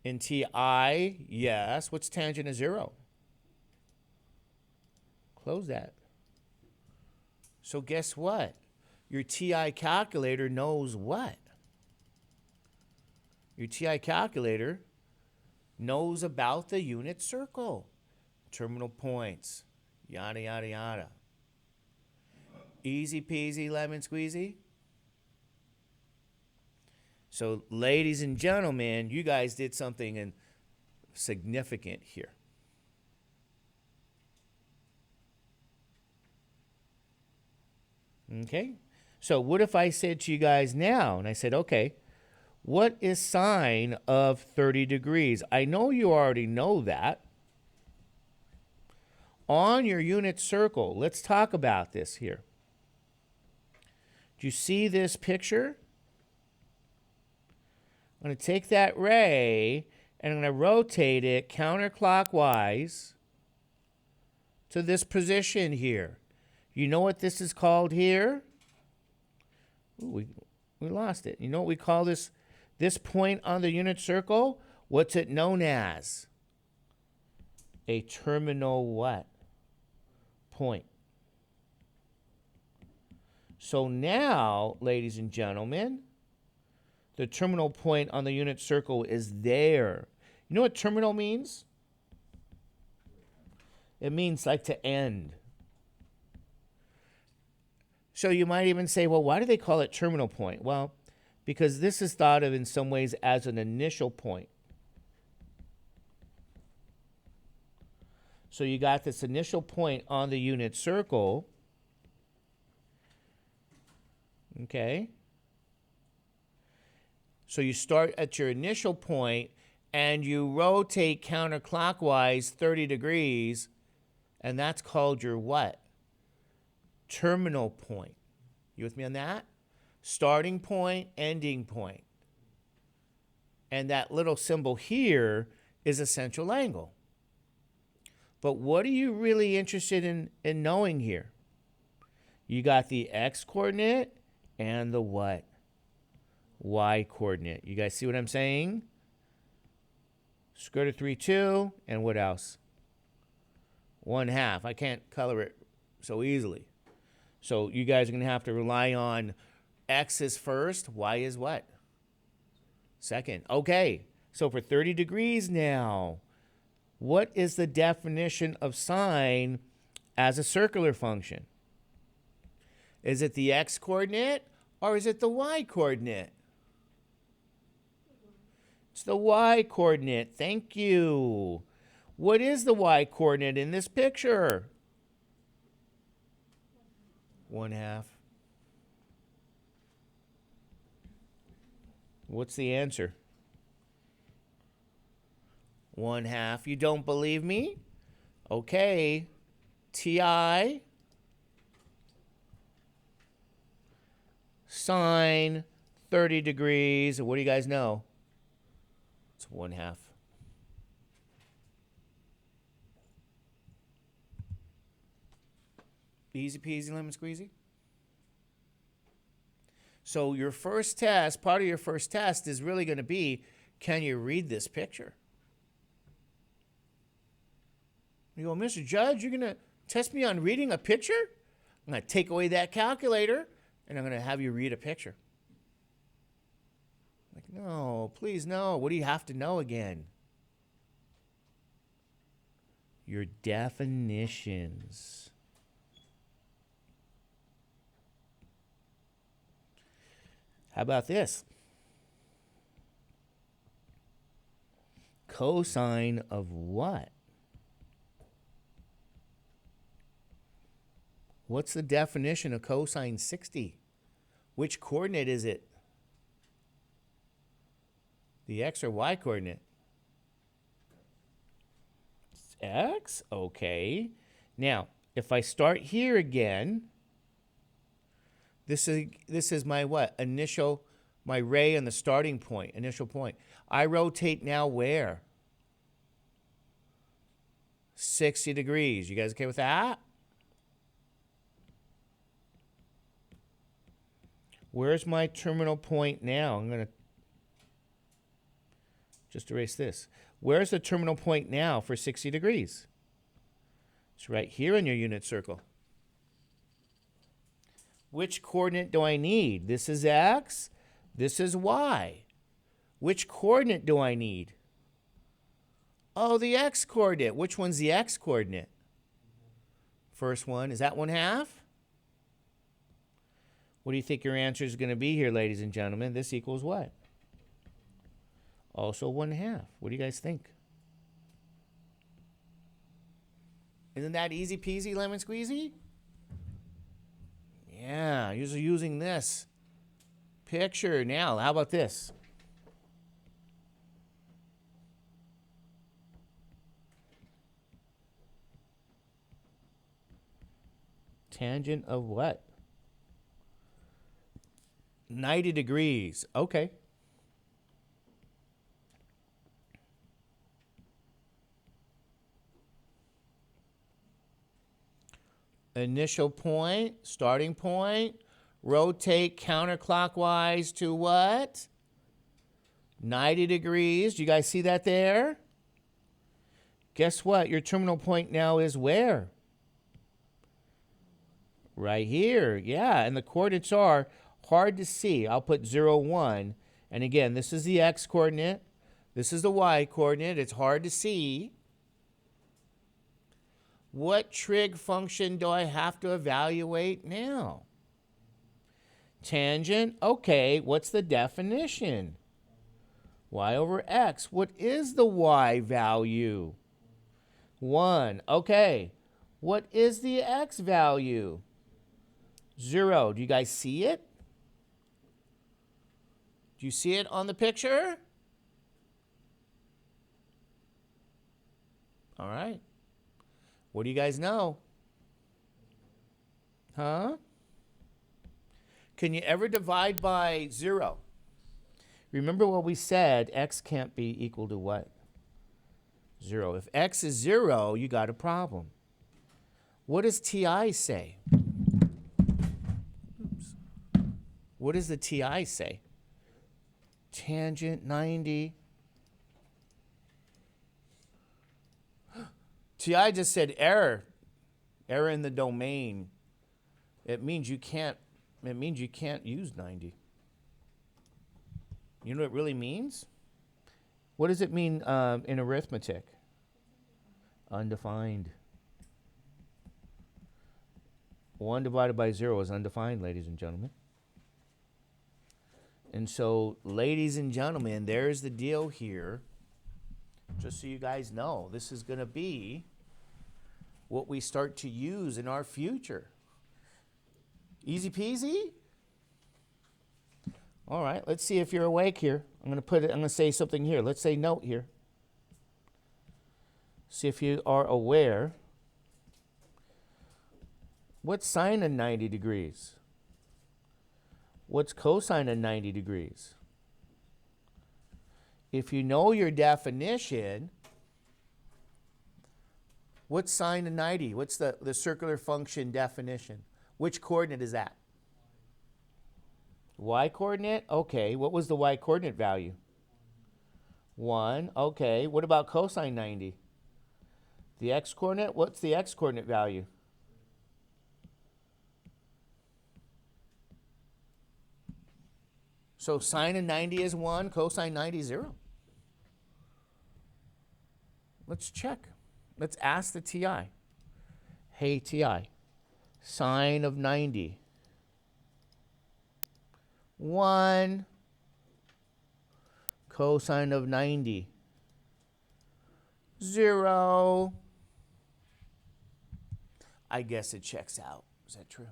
in TI? Yes. What's tangent of 0? Close that. So guess what? Your TI calculator knows what? Your TI calculator knows about the unit circle, terminal points, yada, yada, yada. Easy peasy, lemon squeezy. So, ladies and gentlemen, you guys did something significant here. Okay? So, what if I said to you guys now, and I said, okay, what is sine of 30 degrees? I know you already know that. On your unit circle, let's talk about this here. Do you see this picture? I'm going to take that ray and I'm going to rotate it counterclockwise to this position here. You know what this is called here? Ooh, we lost it. You know what we call this point on the unit circle? What's it known as? A terminal what? Point. So now, ladies and gentlemen, the terminal point on the unit circle is there. You know what terminal means? It means like to end. So you might even say, well, why do they call it terminal point? Well, because this is thought of in some ways as an initial point. So you got this initial point on the unit circle. Okay. So you start at your initial point and you rotate counterclockwise 30 degrees, and that's called your what? Terminal point. You with me on that? Starting point, ending point. And that little symbol here is a central angle. But what are you really interested in knowing here? You got the x coordinate and the what? Y coordinate. You guys see what I'm saying? Square root of 3, 2, and what else? 1/2. I can't color it so easily. So you guys are going to have to rely on x is first, y is what? Second. Okay, so for 30 degrees now, what is the definition of sine as a circular function? Is it the x coordinate or is it the y coordinate? It's the y coordinate. Thank you. What is the y coordinate in this picture? 1/2. What's the answer? 1/2. You don't believe me? Okay. TI sine 30 degrees. What do you guys know? It's 1/2. Easy peasy lemon squeezy. So your first test, part of your first test is really going to be, can you read this picture? You go, Mr. Judge, you're going to test me on reading a picture? I'm going to take away that calculator, and I'm going to have you read a picture. Like, no, please, no. What do you have to know again? Your definitions. How about this? Cosine of what? What's the definition of cosine 60? Which coordinate is it? The x or y coordinate? It's x? Okay. Now, if I start here again, this is my what? Initial, my ray and the starting point, initial point. I rotate now where? 60 degrees. You guys okay with that? Where's my terminal point now? I'm going to just erase this. Where's the terminal point now for 60 degrees? It's right here in your unit circle. Which coordinate do I need? This is x. This is y. Which coordinate do I need? Oh, the x coordinate. Which one's the x coordinate? First one. Is that 1/2? What do you think your answer is going to be here, ladies and gentlemen? This equals what? Also 1/2. What do you guys think? Isn't that easy peasy lemon squeezy? Yeah, you're using this picture now. How about this? Tangent of what? 90 degrees. Okay. Initial point, starting point, rotate counterclockwise to what? 90 degrees. Do you guys see that there? Guess what? Your terminal point now is where? Right here. Yeah, and the coordinates are hard to see. I'll put 0, 1. And again, this is the x coordinate. This is the y coordinate. It's hard to see. What trig function do I have to evaluate now? Tangent. Okay, what's the definition? Y over x. What is the y value? 1. Okay. What is the x value? 0. Do you guys see it? Do you see it on the picture? All right. What do you guys know? Huh? Can you ever divide by 0? Remember what we said, x can't be equal to what? 0. If x is 0, you got a problem. What does TI say? Oops. What does the TI say? Tangent 90. TI just said error. Error in the domain. It means you can't use 90. You know what it really means? What does it mean in arithmetic? Undefined. 1 divided by 0 is undefined, ladies and gentlemen. And so, ladies and gentlemen, there's the deal here. Just so you guys know, this is going to be what we start to use in our future. Easy peasy? All right, let's see if you're awake here. I'm going to say something here. Let's say note here. See if you are aware. What's sine of 90 degrees? What's cosine of 90 degrees? If you know your definition, what's sine of 90? What's the circular function definition? Which coordinate is that? Y coordinate? Okay. What was the y coordinate value? 1. Okay. What about cosine 90? The x coordinate? What's the x coordinate value? So sine of 90 is 1, cosine 90 is 0. Let's check. Let's ask the TI. Hey, TI, sine of 90. 1. Cosine of 90. 0. I guess it checks out. Is that true?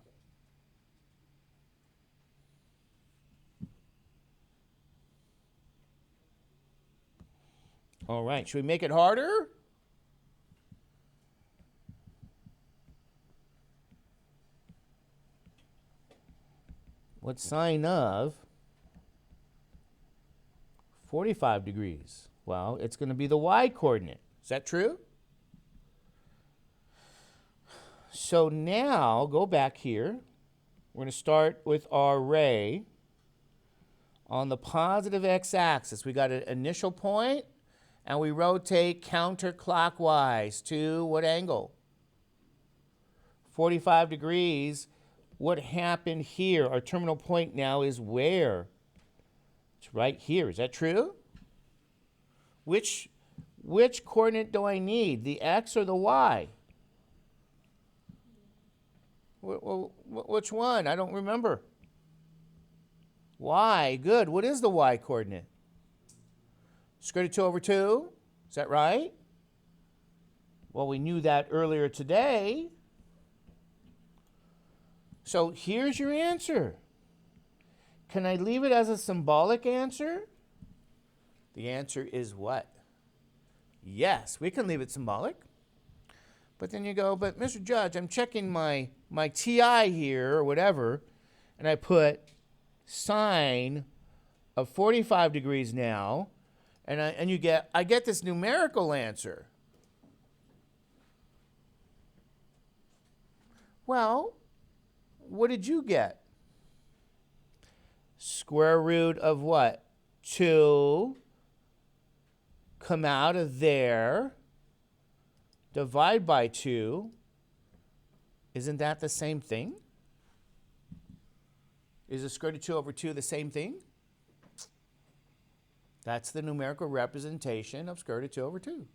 All right, should we make it harder? What's sine of 45 degrees? Well, it's going to be the y coordinate. Is that true? So now, go back here. We're going to start with our ray on the positive x-axis. We got an initial point, and we rotate counterclockwise to what angle? 45 degrees. What happened here? Our terminal point now is where? It's right here. Is that true? Which coordinate do I need? The x or the y? Which one? I don't remember. Y. Good. What is the y coordinate? Square root of 2 over 2. Is that right? Well, we knew that earlier today. So here's your answer. Can I leave it as a symbolic answer? The answer is what? Yes, we can leave it symbolic. But then you go, but Mr. Judge, I'm checking my TI here or whatever, and I put sine of 45 degrees now, and I get this numerical answer. Well, what did you get? Square root of what? 2. Come out of there. Divide by 2. Isn't that the same thing? Is the square root of 2 over 2 the same thing? That's the numerical representation of square root of 2 over 2.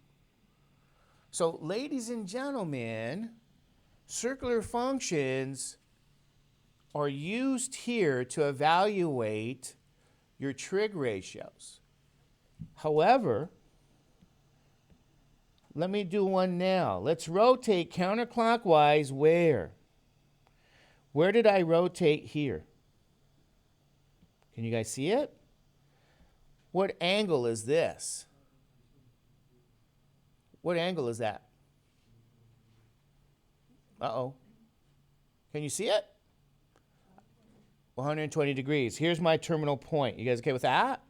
So, ladies and gentlemen, circular functions are used here to evaluate your trig ratios. However, let me do one now. Let's rotate counterclockwise where? Where did I rotate here? Can you guys see it? What angle is this? What angle is that? Uh-oh. Can you see it? 120 degrees. Here's my terminal point. You guys okay with that?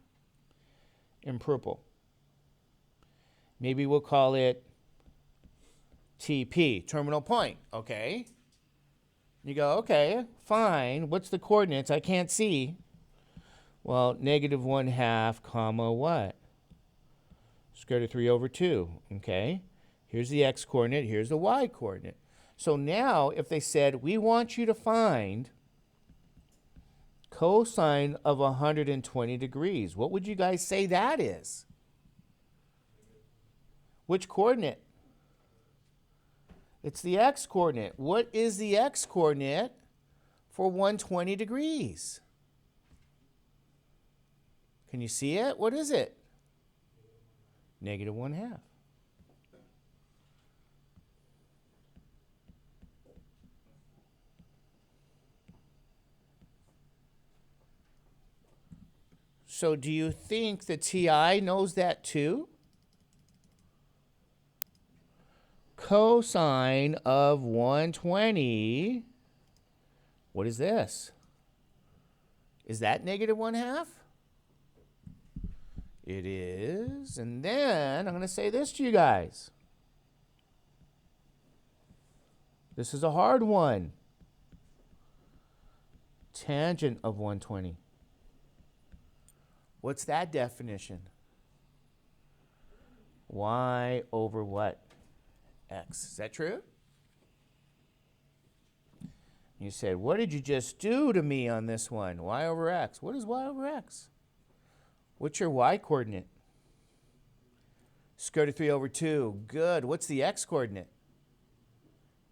In purple. Maybe we'll call it TP, terminal point, okay? You go, okay, fine. What's the coordinates? I can't see. Well, negative 1/2, comma, what? Square root of 3 over 2, okay? Here's the x coordinate, here's the y coordinate. So now, if they said, we want you to find cosine of 120 degrees, what would you guys say that is? Which coordinate? It's the x coordinate. What is the x coordinate for 120 degrees? Can you see it? What is it? Negative 1/2. So do you think the TI knows that too? Cosine of 120, what is this? Is that negative 1/2? It is. And then I'm going to say this to you guys. This is a hard one. Tangent of 120. What's that definition? Y over what? X. Is that true? You said, what did you just do to me on this one? Y over X. What is Y over X? What's your Y coordinate? Square root of 3 over 2. Good. What's the X coordinate?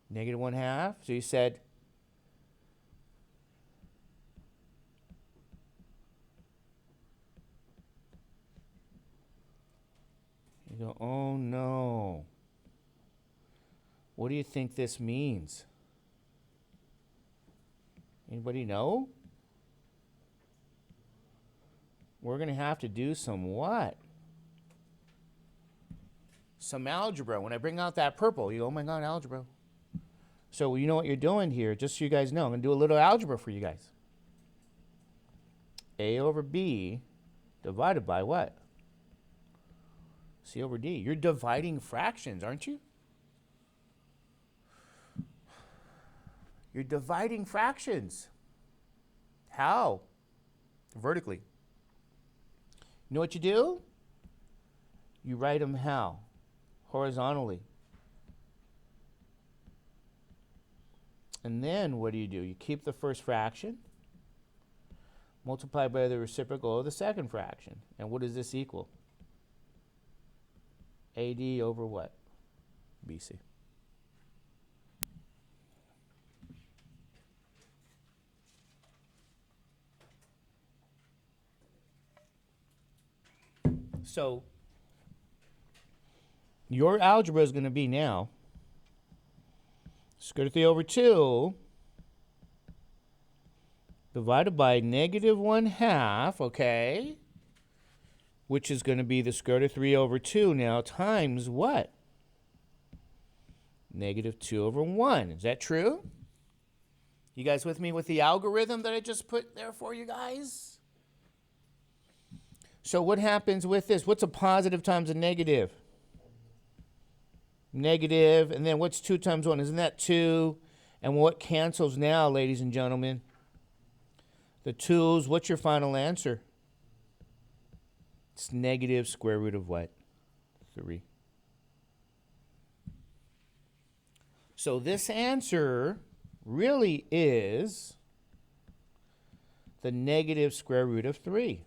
Negative 1/2. So you said, you go, oh no. What do you think this means? Anybody know? We're going to have to do some what? Some algebra. When I bring out that purple, you go, oh my God, algebra. So you know what you're doing here, just so you guys know. I'm going to do a little algebra for you guys. A over B divided by what? C over D. You're dividing fractions, aren't you? You're dividing fractions. How? Vertically. You know what you do? You write them how? Horizontally. And then what do? You keep the first fraction, multiply by the reciprocal of the second fraction. And what does this equal? AD over what? BC. So your algebra is going to be now square root of 3 over 2 divided by negative 1/2, okay? Which is going to be the square root of 3 over 2 now times what? Negative 2 over 1. Is that true? You guys with me with the algorithm that I just put there for you guys? So what happens with this? What's a positive times a negative? Negative, and then what's 2 times 1? Isn't that 2? And what cancels now, ladies and gentlemen? The 2's. What's your final answer? It's negative square root of what? 3. So this answer really is the negative square root of 3.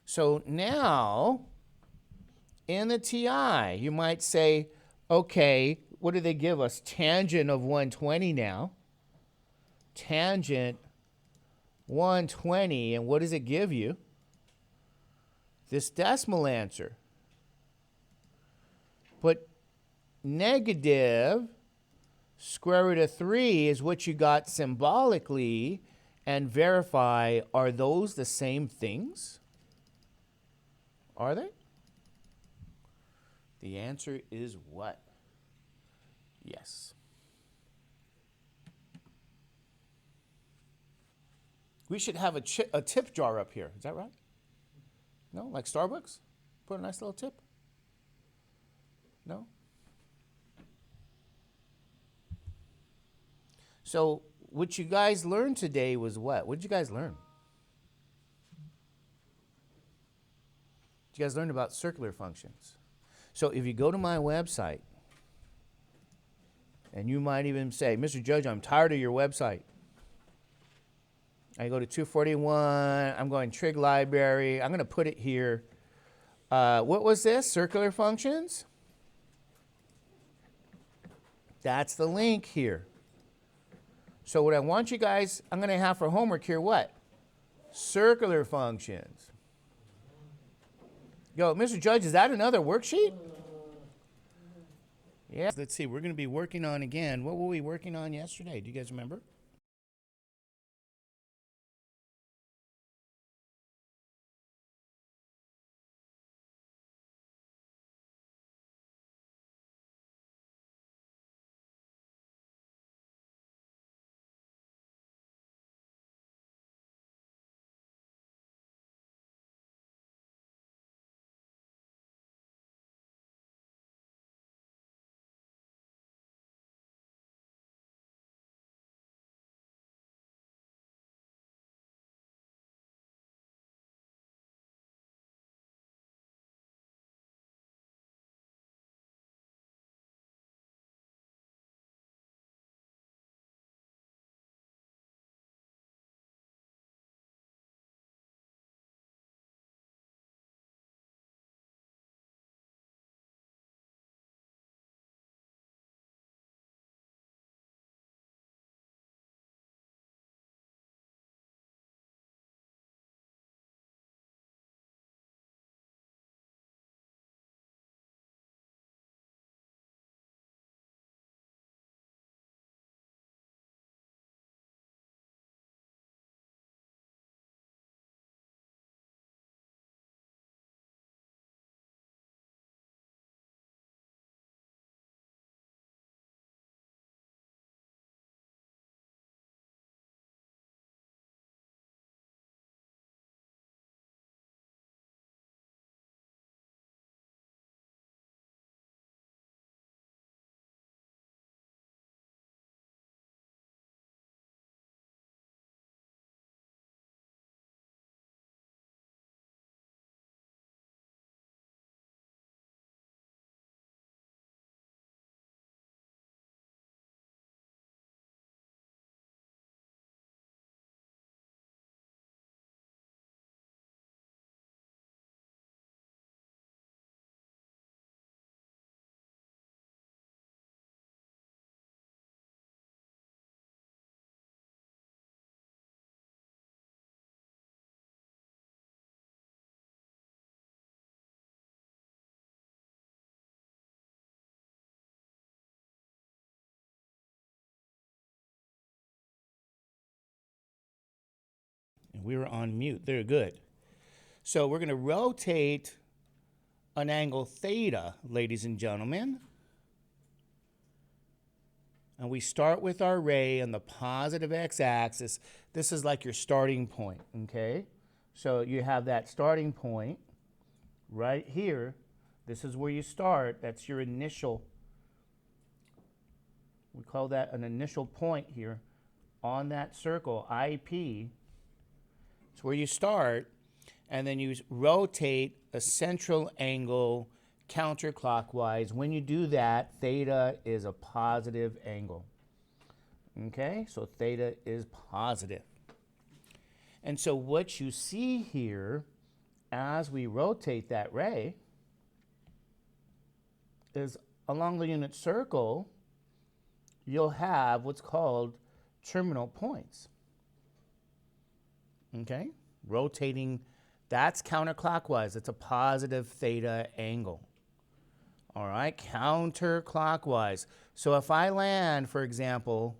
So now, in the TI, you might say, okay, what do they give us? Tangent of 120 now. Tangent 120, and what does it give you? This decimal answer. But negative square root of 3 is what you got symbolically, and verify, are those the same things? Are they? The answer is what? Yes. We should have a tip jar up here. Is that right? No? Like Starbucks? Put a nice little tip? No? So what you guys learned today was what? What did you guys learn? You guys learned about circular functions. So if you go to my website, and you might even say, Mr. Judge, I'm tired of your website. I go to 241, I'm going trig library, I'm going to put it here. What was this? Circular functions? That's the link here. So what I want you guys, I'm going to have for homework here, what? Circular functions. Yo, Mr. Judge, is that another worksheet? Yeah. Let's see, we're going to be working on again. What were we working on yesterday? Do you guys remember? We were on mute. They're good. So we're going to rotate an angle theta, ladies and gentlemen. And we start with our ray on the positive x-axis. This is like your starting point, okay? So you have that starting point right here. This is where you start. That's your initial, we call that an initial point here on that circle, IP. It's where you start, and then you rotate a central angle counterclockwise. When you do that, theta is a positive angle. Okay, so theta is positive. And so what you see here as we rotate that ray is along the unit circle, you'll have what's called terminal points. Okay, rotating, that's counterclockwise. It's a positive theta angle. All right, counterclockwise. So if I land, for example,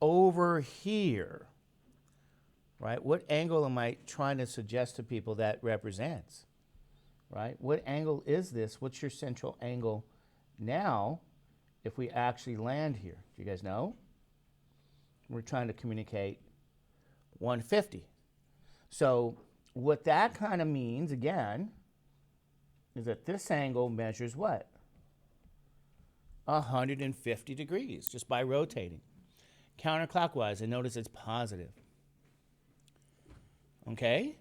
over here, right, what angle am I trying to suggest to people that represents? Right, what angle is this? What's your central angle now if we actually land here? Do you guys know? We're trying to communicate 150. So what that kind of means, again, is that this angle measures what? 150 degrees, just by rotating. Counterclockwise, and notice it's positive. Okay?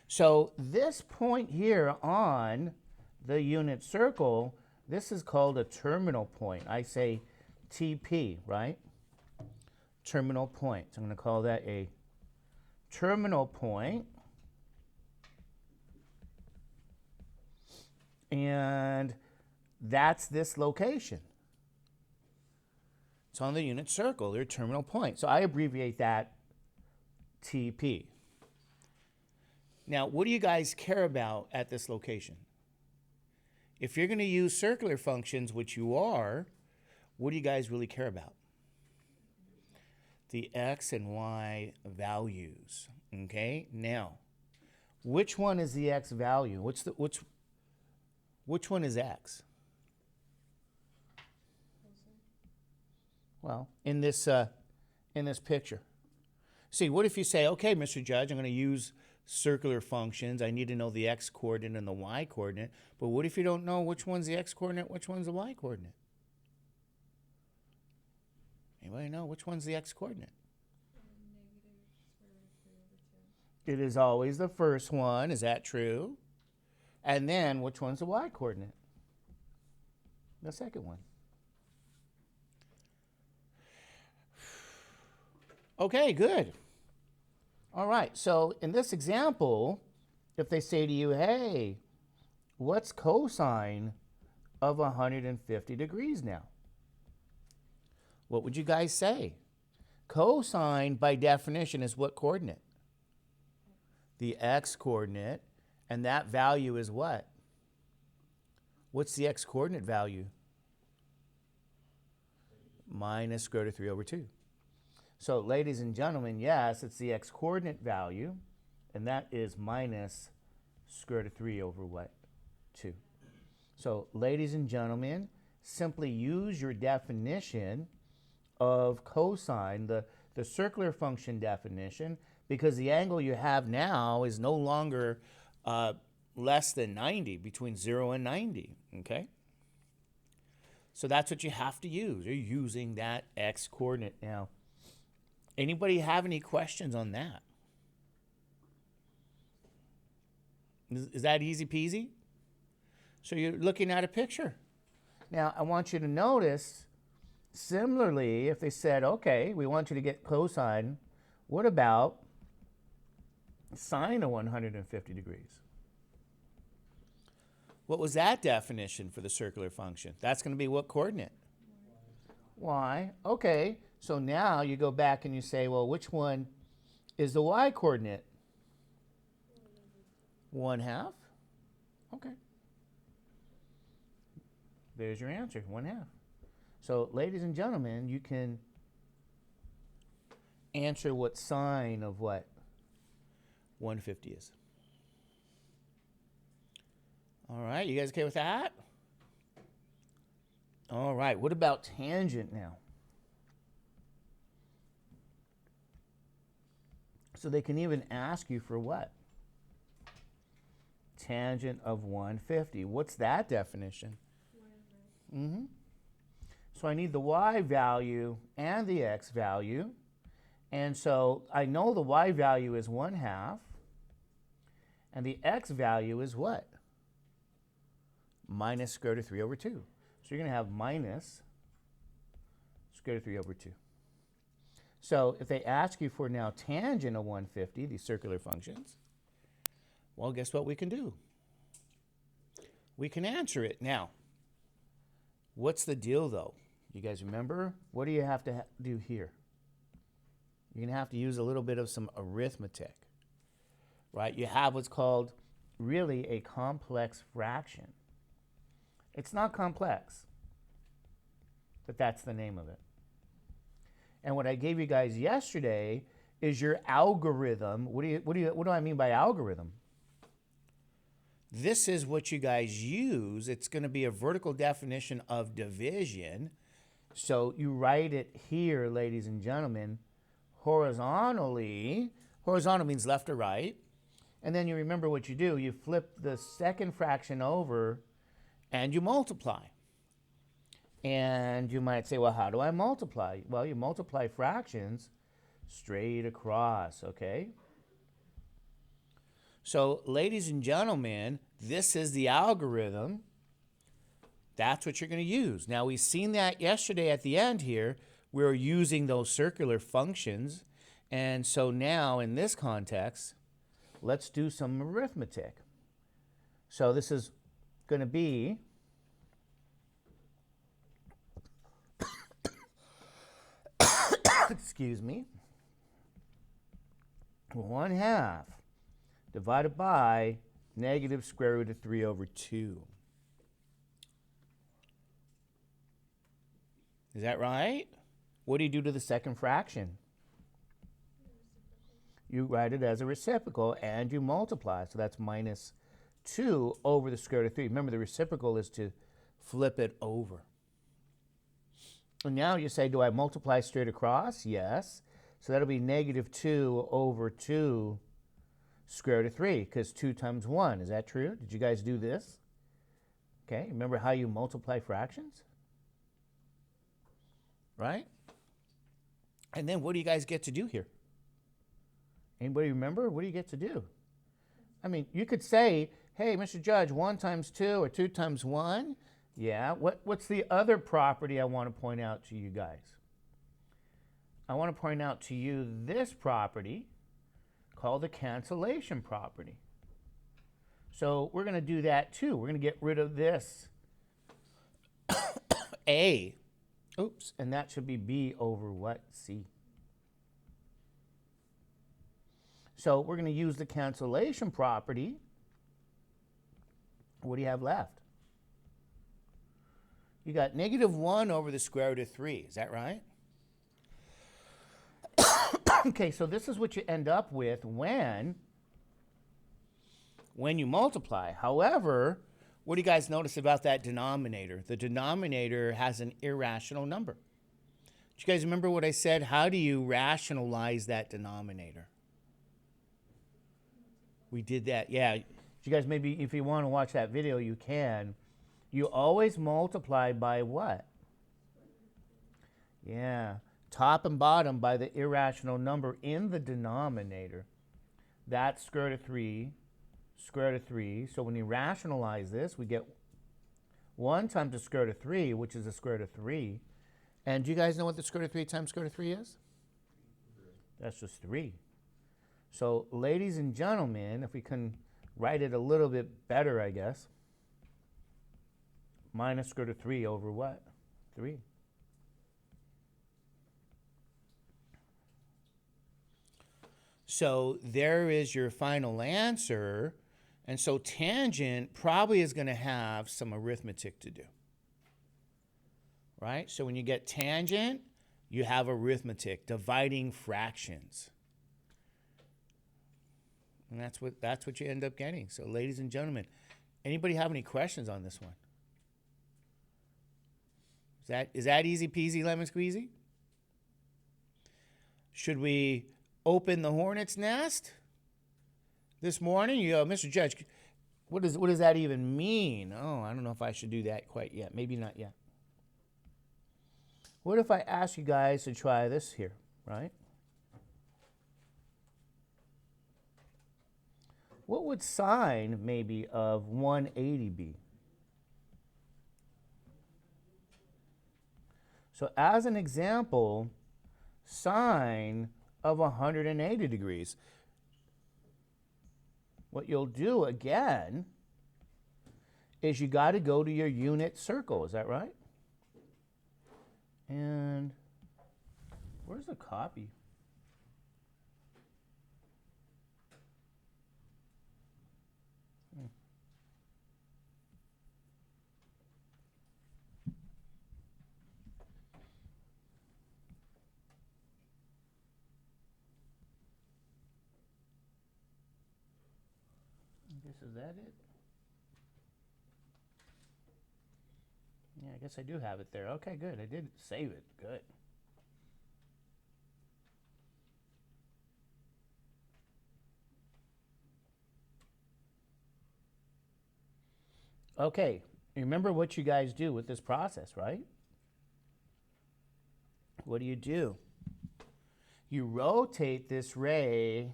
So this point here on the unit circle, this is called a terminal point. I say TP, right? Terminal point. So I'm going to call that a terminal point. And that's this location. It's on the unit circle, their terminal point. So I abbreviate that TP. Now, what do you guys care about at this location? If you're going to use circular functions, which you are, what do you guys really care about? The x and y values. Okay? Now, which one is the x value? Which one is x? Well, in this picture. See, what if you say, okay, Mr. Judge, I'm going to use circular functions. I need to know the x coordinate and the y coordinate. But what if you don't know which one's the x coordinate, which one's the y coordinate? Anybody know which one's the x coordinate? It is always the first one. Is that true? And then which one's the y coordinate? The second one. Okay, good. All right, so in this example, if they say to you, hey, what's cosine of 150 degrees now? What would you guys say? Cosine, by definition, is what coordinate? The x coordinate, and that value is what? What's the x coordinate value? Minus square root of 3 over 2. So, ladies and gentlemen, yes, it's the x coordinate value, and that is minus square root of 3 over what? 2. So, ladies and gentlemen, simply use your definition of cosine, the circular function definition, because the angle you have now is no longer less than 90, between 0 and 90, okay? So that's what you have to use. You're using that x coordinate now. Anybody have any questions on that? Is that easy peasy? So you're looking at a picture. Now, I want you to notice, similarly, if they said, okay, we want you to get cosine, what about sine of 150 degrees? What was that definition for the circular function? That's going to be what coordinate? Y. Okay, so now you go back and you say, well, which one is the y coordinate? 1/2. Okay. There's your answer, 1/2. So, ladies and gentlemen, you can answer what sine of what 150 is. All right, you guys okay with that? All right, what about tangent now? So they can even ask you for what? Tangent of 150. What's that definition? Mm-hmm. So I need the y value and the x value. And so I know the y value is 1/2. And the x value is what? Minus square root of 3 over 2. So you're going to have minus square root of 3 over 2. So if they ask you for now tangent of 150, these circular functions, well, guess what we can do? We can answer it. Now, what's the deal, though? You guys remember? What do you have to do here? You're going to have to use a little bit of some arithmetic, right? You have what's called really a complex fraction. It's not complex, but that's the name of it. And what I gave you guys yesterday is your algorithm. What do I mean by algorithm? This is what you guys use. It's going to be a vertical definition of division. So you write it here, ladies and gentlemen, horizontally. Horizontal means left or right. And then you remember what you do. You flip the second fraction over and you multiply. And you might say, well, how do I multiply? Well, you multiply fractions straight across, okay? So, ladies and gentlemen, this is the algorithm. That's what you're going to use. Now, we've seen that yesterday at the end here. We're using those circular functions. And so now, in this context, let's do some arithmetic. So this is going to be excuse me, 1/2 divided by negative square root of 3 over 2. Is that right? What do you do to the second fraction? You write it as a reciprocal and you multiply. So that's minus 2 over the square root of 3. Remember, the reciprocal is to flip it over. And now you say, do I multiply straight across? Yes. So that'll be negative 2 over 2 square root of 3, because 2 times 1. Is that true? Did you guys do this? Okay, remember how you multiply fractions? Right? And then what do you guys get to do here? Anybody remember? What do you get to do? I mean, you could say, hey, Mr. Judge, 1 times 2 or 2 times 1. Yeah, what's the other property I want to point out to you guys? I want to point out to you this property called the cancellation property. So we're going to do that too. We're going to get rid of this A. Oops, and that should be B over what? C. So we're going to use the cancellation property. What do you have left? You got negative 1 over the square root of 3. Is that right? Okay, so this is what you end up with when you multiply. However, what do you guys notice about that denominator? The denominator has an irrational number. Do you guys remember what I said? How do you rationalize that denominator? We did that, yeah. You guys, maybe if you want to watch that video, you can. You always multiply by what? Yeah, top and bottom by the irrational number in the denominator. That's square root of 3, square root of 3. So when you rationalize this, we get 1 times the square root of 3, which is the square root of 3. And do you guys know what the square root of 3 times square root of 3 is? That's just 3. So, ladies and gentlemen, if we can write it a little bit better, I guess, minus square root of 3 over what? 3. So there is your final answer. And so tangent probably is going to have some arithmetic to do. Right? So when you get tangent, You have arithmetic, dividing fractions. And that's what you end up getting. So, ladies and gentlemen, anybody have any questions on this one? Is that easy peasy lemon squeezy? Should we open the hornet's nest this morning? You go, Mr. Judge, what does that even mean? Oh, I don't know if I should do that quite yet. Maybe not yet. What if I ask you guys to try this here, right? What would sine maybe of 180 be? So as an example, sine of 180 degrees. What you'll do again is you got to go to your unit circle. Is that right? And where's the copy? Is that it? Yeah, I guess I do have it there. Okay, good. I did save it. Good. Okay, remember what you guys do with this process, right? What do? You rotate this ray.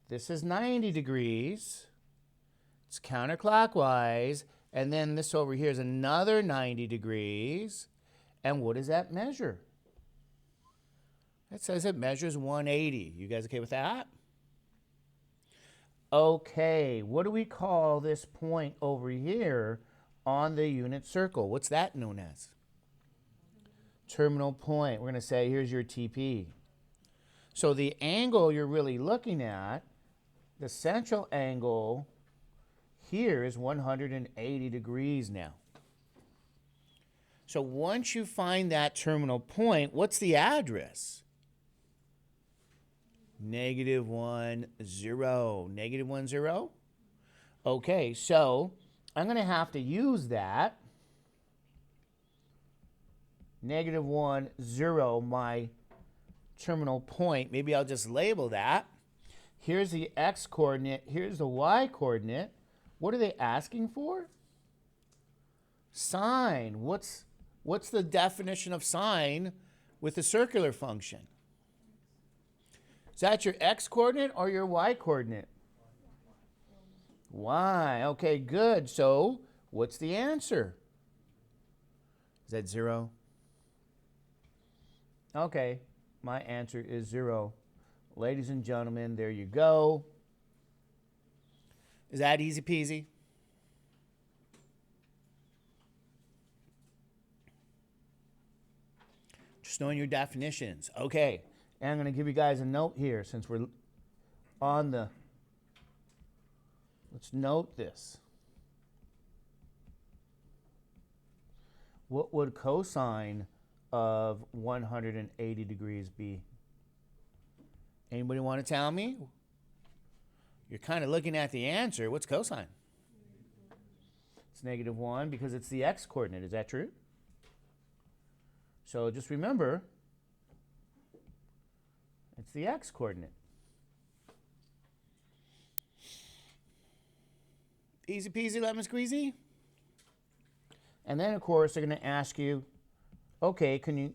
This is 90 degrees. It's counterclockwise. And then this over here is another 90 degrees. And what does that measure? It says it measures 180. You guys okay with that? Okay, what do we call this point over here on the unit circle? What's that known as? Terminal point. We're going to say here's your TP. So the angle you're really looking at, the central angle here is 180 degrees now. So once you find that terminal point, what's the address? -1, 0. -1, 0? Okay, so I'm going to have to use that. -1, 0, my terminal point. Maybe I'll just label that. Here's the x coordinate. Here's the y coordinate. What are they asking for? Sine. What's the definition of sine with the circular function? Is that your x coordinate or your y coordinate? Y. Okay, good. So what's the answer? Is that 0? Okay, my answer is 0. Ladies and gentlemen, there you go. Is that easy peasy? Just knowing your definitions. Okay, and I'm going to give you guys a note here since we're on the... Let's note this. What would cosine of 180 degrees be? Anybody want to tell me? You're kind of looking at the answer. What's cosine? It's -1 because it's the x coordinate. Is that true? So just remember, it's the x coordinate. Easy peasy lemon squeezy. And then of course they're going to ask you, okay, can you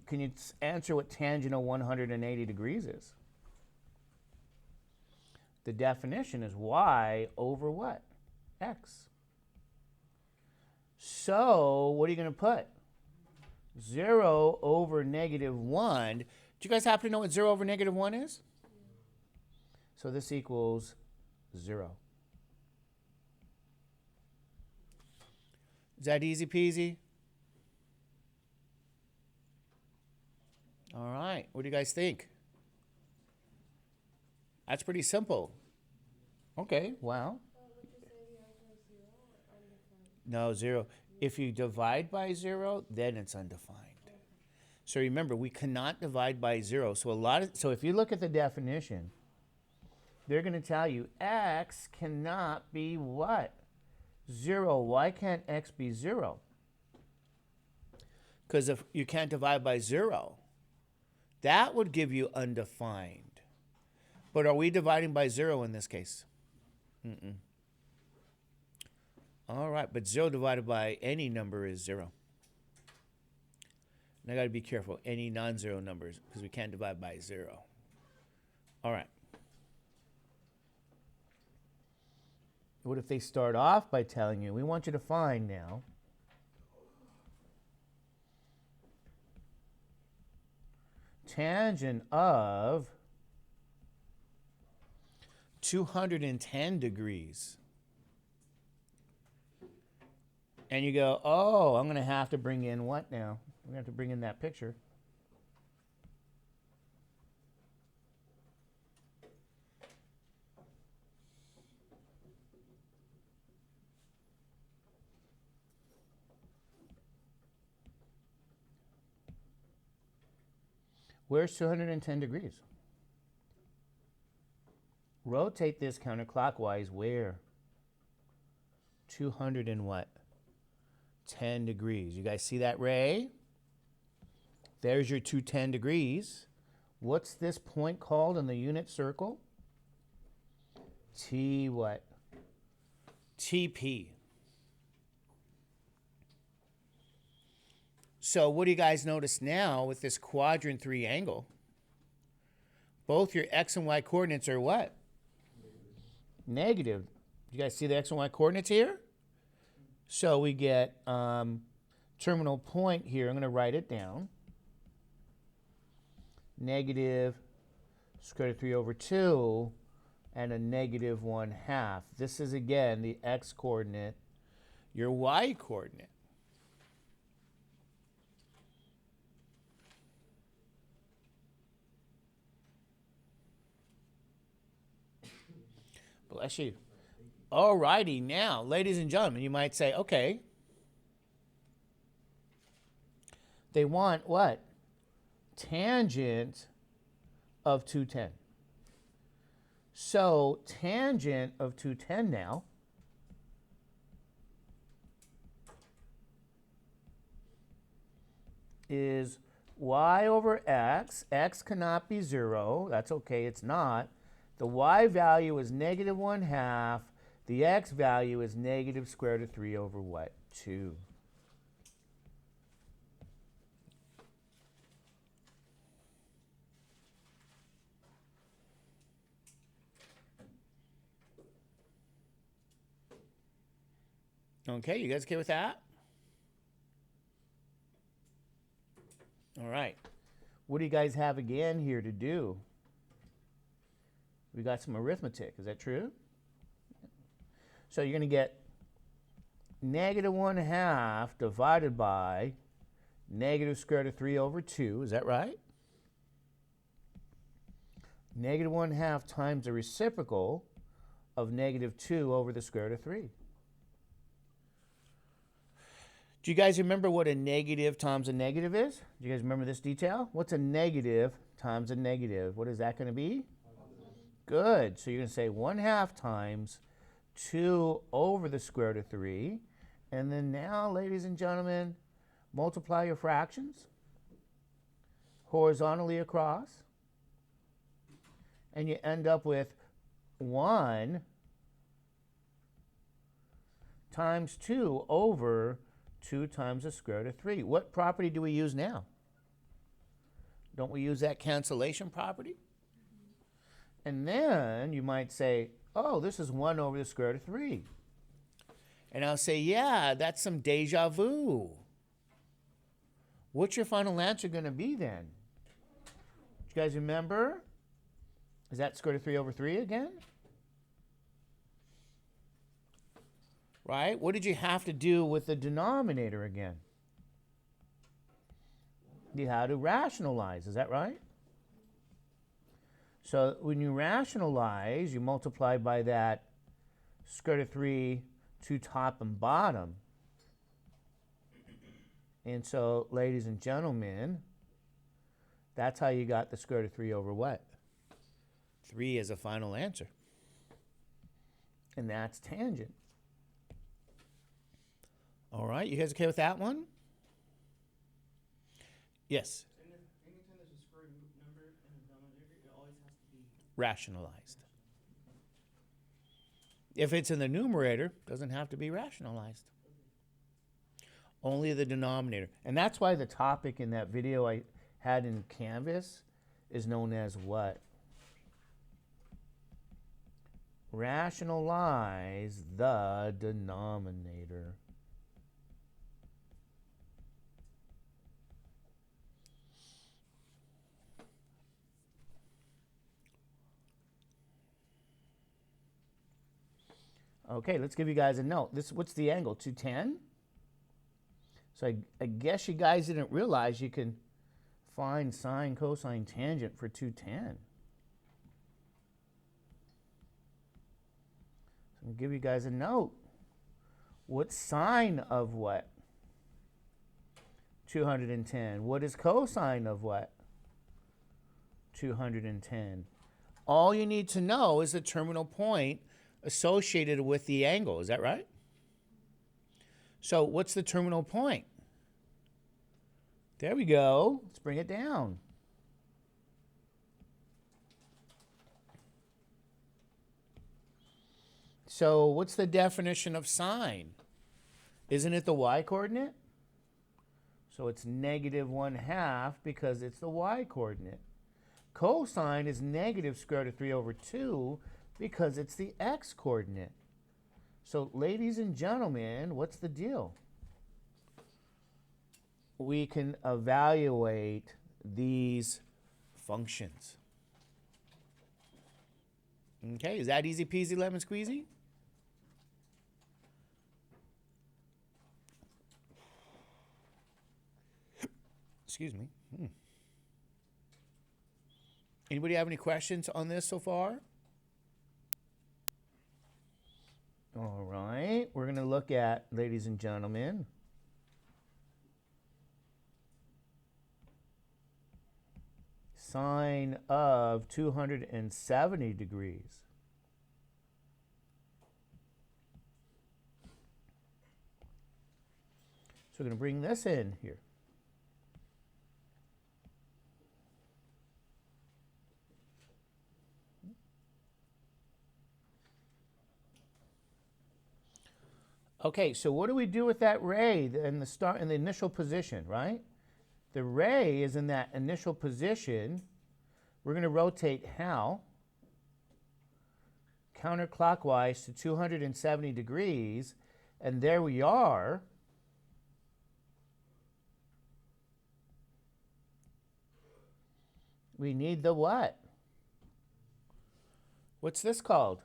answer what tangent of 180 degrees is? The definition is y over what? X. So what are you going to put? 0 over -1. Do you guys happen to know what 0 over -1 is? So this equals 0. Is that easy peasy? All right. What do you guys think? That's pretty simple. Okay, well. No, 0. If you divide by 0, then it's undefined. So remember, we cannot divide by 0. So if you look at the definition, they're going to tell you x cannot be what? 0. Why can't x be 0? Because if you can't divide by 0, that would give you undefined. But are we dividing by 0 in this case? Mm-mm. All right, but 0 divided by any number is 0. And I got to be careful, any non-zero numbers, because we can't divide by 0. All right. What if they start off by telling you, we want you to find now tangent of 210 degrees. And you go, oh, I'm going to have to bring in what now? I'm going to have to bring in that picture. Where's 210 degrees? Rotate this counterclockwise where? 200 and what? 10 degrees. You guys see that ray? There's your 210 degrees. What's this point called in the unit circle? T what? TP. So what do you guys notice now with this quadrant 3 angle? Both your x and y coordinates are what? Negative. You guys see the x and y coordinates here? So we get terminal point here. I'm going to write it down. Negative square root of 3 over 2 and a negative 1/2. This is, again, the x coordinate, your y coordinate. Bless you. All righty, now, ladies and gentlemen, you might say, okay, they want what? Tangent of 210. So tangent of 210 now is y over x. X cannot be 0. That's okay, it's not. The y value is negative 1/2. The x value is negative square root of 3 over what? 2. Okay, you guys okay with that? All right. What do you guys have again here to do? We got some arithmetic. Is that true? So you're going to get negative 1/2 divided by negative square root of 3 over 2. Is that right? Negative 1/2 times the reciprocal of negative 2 over the square root of 3. Do you guys remember what a negative times a negative is? Do you guys remember this detail? What's a negative times a negative? What is that going to be? Good. So you're going to say 1/2 times 2 over the square root of 3. And then now, ladies and gentlemen, multiply your fractions horizontally across. And you end up with 1 times 2 over 2 times the square root of 3. What property do we use now? Don't we use that cancellation property? And then you might say, oh, this is 1 over the square root of 3. And I'll say, yeah, that's some deja vu. What's your final answer going to be then? Do you guys remember? Is that square root of 3 over 3 again? Right? What did you have to do with the denominator again? You had to rationalize. Is that right? So when you rationalize, you multiply by that square root of 3 to top and bottom. And so, ladies and gentlemen, That's how you got the square root of 3 over what? 3 as a final answer. And that's tangent. All right, you guys okay with that one? Yes. And if anytime there's a square root number in a denominator, it always has to be Rationalized. If it's in the numerator, it doesn't have to be rationalized. Only the denominator. And that's why the topic in that video I had in Canvas is known as what? Rationalize the denominator. Okay, let's give you guys a note. What's the angle? 210? So I guess you guys didn't realize you can find sine, cosine, tangent for 210. So I'm going to give you guys a note. What's sine of what? 210. What is cosine of what? 210. All you need to know is the terminal point associated with the angle. Is that right? So what's the terminal point? There we go. Let's bring it down. So what's the definition of sine? Isn't it the y-coordinate? So it's negative 1/2 because it's the y-coordinate. Cosine is negative square root of 3 over 2 because it's the x-coordinate. So, ladies and gentlemen, what's the deal? We can evaluate these functions. Okay, is that easy peasy lemon squeezy? Excuse me. Anybody have any questions on this so far? All right, we're going to look at, ladies and gentlemen, sine of 270 degrees. So we're going to bring this in here. Okay, so what do we do with that ray in the initial position, right? The ray is in that initial position. We're going to rotate how? Counterclockwise to 270 degrees, and there we are. We need the what? What's this called?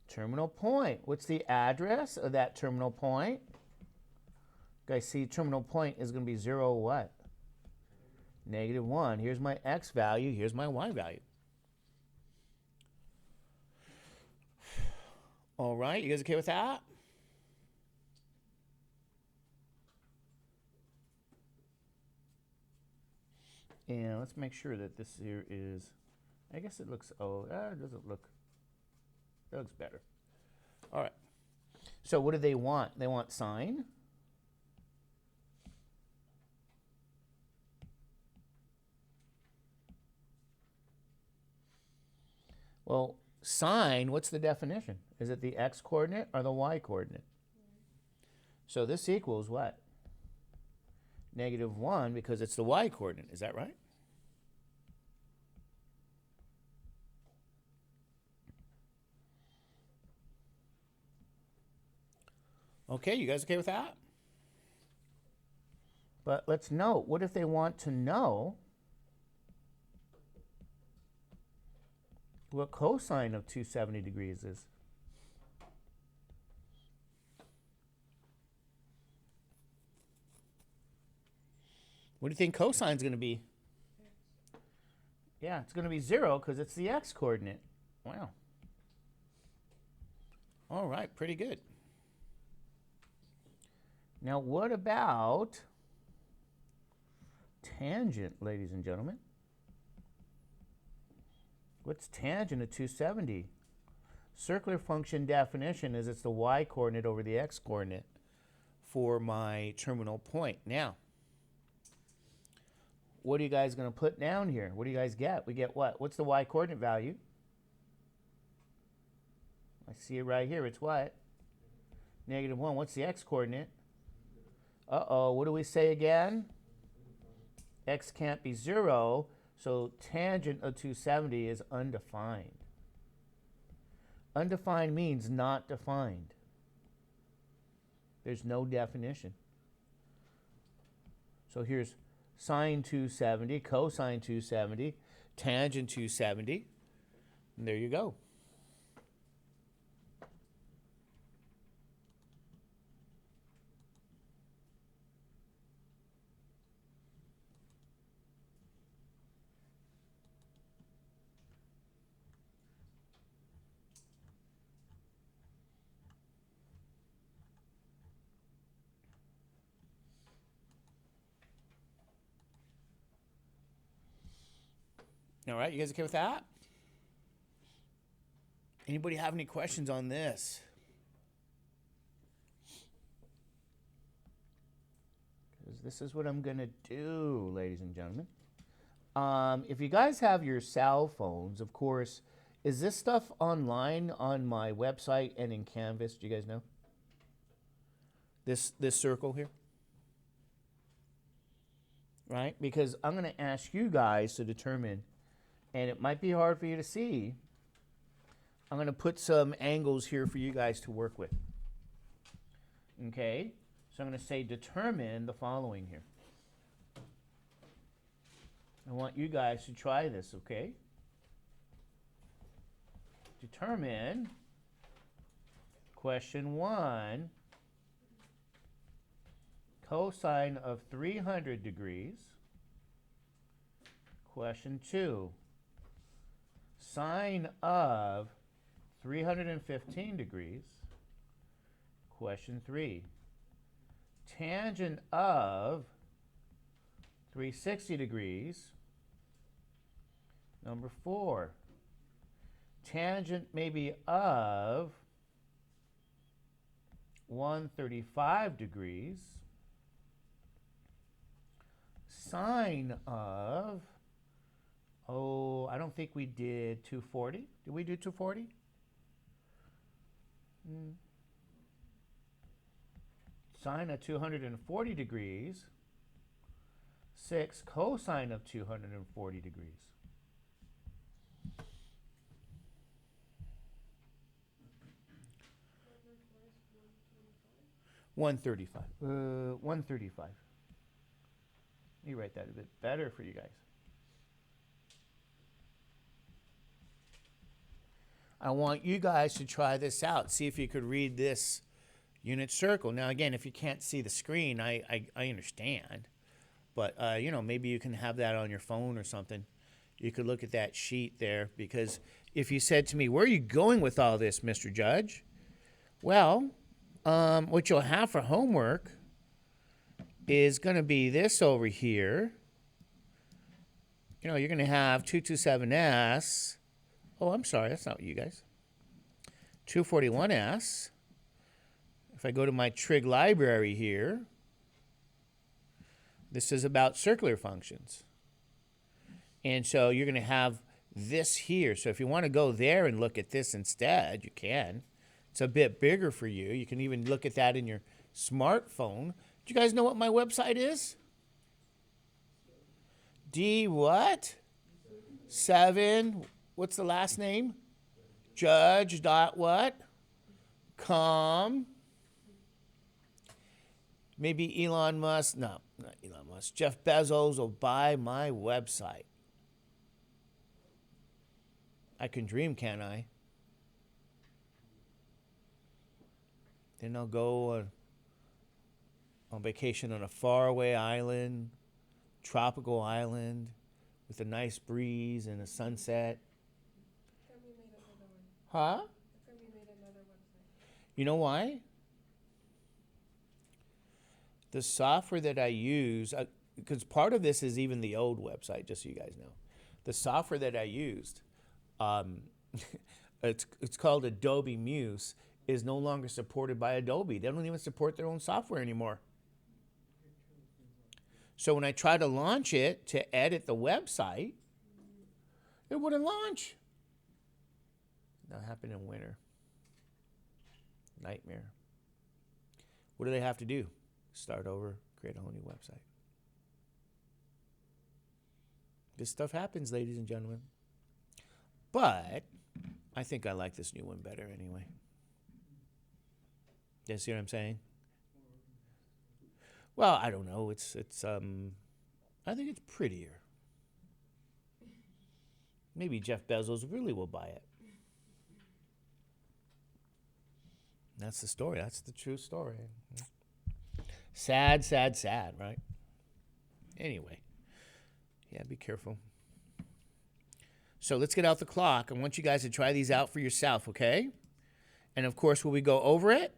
Terminal point. What's the address of that terminal point? You guys see terminal point is going to be 0 what? Negative 1. Here's my x value. Here's my y value. All right. You guys okay with that? And let's make sure that this here is, I guess it looks, it doesn't look, that looks better. All right. So what do they want? They want sine. Well, sine, what's the definition? Is it the x-coordinate or the y-coordinate? So this equals what? Negative 1 because it's the y-coordinate. Is that right? Okay, you guys okay with that? But let's note, what if they want to know what cosine of 270 degrees is? What do you think cosine's going to be? Yeah, it's going to be 0 because it's the x-coordinate. Wow. All right, pretty good. Now, what about tangent, ladies and gentlemen? What's tangent of 270? Circular function definition is it's the y coordinate over the x coordinate for my terminal point. Now, what are you guys going to put down here? What do you guys get? We get what? What's the y coordinate value? I see it right here. It's what? -1. What's the x coordinate? Uh-oh. What do we say again? X can't be 0, so tangent of 270 is undefined. Undefined means not defined. There's no definition. So here's sine 270, cosine 270, tangent 270, and there you go. All right, you guys okay with that? Anybody have any questions on this? Because this is what I'm going to do, ladies and gentlemen. If you guys have your cell phones, of course, is this stuff online on my website and in Canvas? Do you guys know? This circle here? Right? Because I'm going to ask you guys to determine, and it might be hard for you to see, I'm going to put some angles here for you guys to work with. Okay? So I'm going to say determine the following here. I want you guys to try this, okay? Determine, question 1, cosine of 300 degrees. Question 2, sine of 315 degrees. Question 3, tangent of 360 degrees. Number 4, tangent maybe of 135 degrees. Sine of, oh, I don't think we did 240. Did we do 240? Sine of 240 degrees. 6, cosine of 240 degrees. $135. 135. Let me write that a bit better for you guys. I want you guys to try this out. See if you could read this unit circle. Now, again, if you can't see the screen, I understand. But, you know, maybe you can have that on your phone or something. You could look at that sheet there, because if you said to me, where are you going with all this, Mr. Judge? Well, what you'll have for homework is going to be this over here. You know, you're going to have 227S. Oh, I'm sorry, that's not you guys. 241S. If I go to my trig library here, this is about circular functions. And so you're going to have this here. So if you want to go there and look at this instead, you can. It's a bit bigger for you. You can even look at that in your smartphone. Do you guys know what my website is? D what? 7. What's the last name? Judge dot what? Com. Maybe Elon Musk. No, not Elon Musk. Jeff Bezos will buy my website. I can dream, can't I? Then I'll go on vacation on a faraway island, tropical island, with a nice breeze and a sunset. Can we made another one? Huh? Can we made another website? You know why? The software that I use, because part of this is even the old website, just so you guys know. The software that I used, um, it's called Adobe Muse, is no longer supported by Adobe. They don't even support their own software anymore. So when I try to launch it to edit the website, it wouldn't launch. That happened in winter. Nightmare. What do they have to do? Start over, create a whole new website. This stuff happens, ladies and gentlemen. But I think I like this new one better anyway. You see what I'm saying? Well, I don't know. It's I think it's prettier. Maybe Jeff Bezos really will buy it. That's the story. That's the true story. Sad, sad, sad, right? Anyway. Yeah, be careful. So let's get out the clock. I want you guys to try these out for yourself, okay? And of course, will we go over it?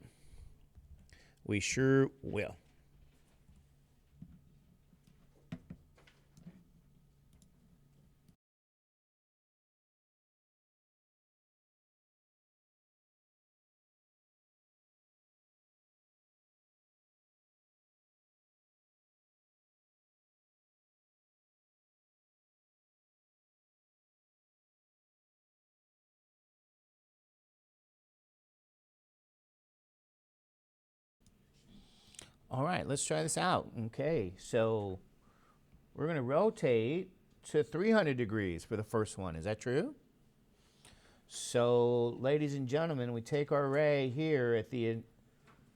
We sure will. All right, let's try this out. Okay, so we're going to rotate to 300 degrees for the first one. Is that true? So, ladies and gentlemen, we take our ray here at the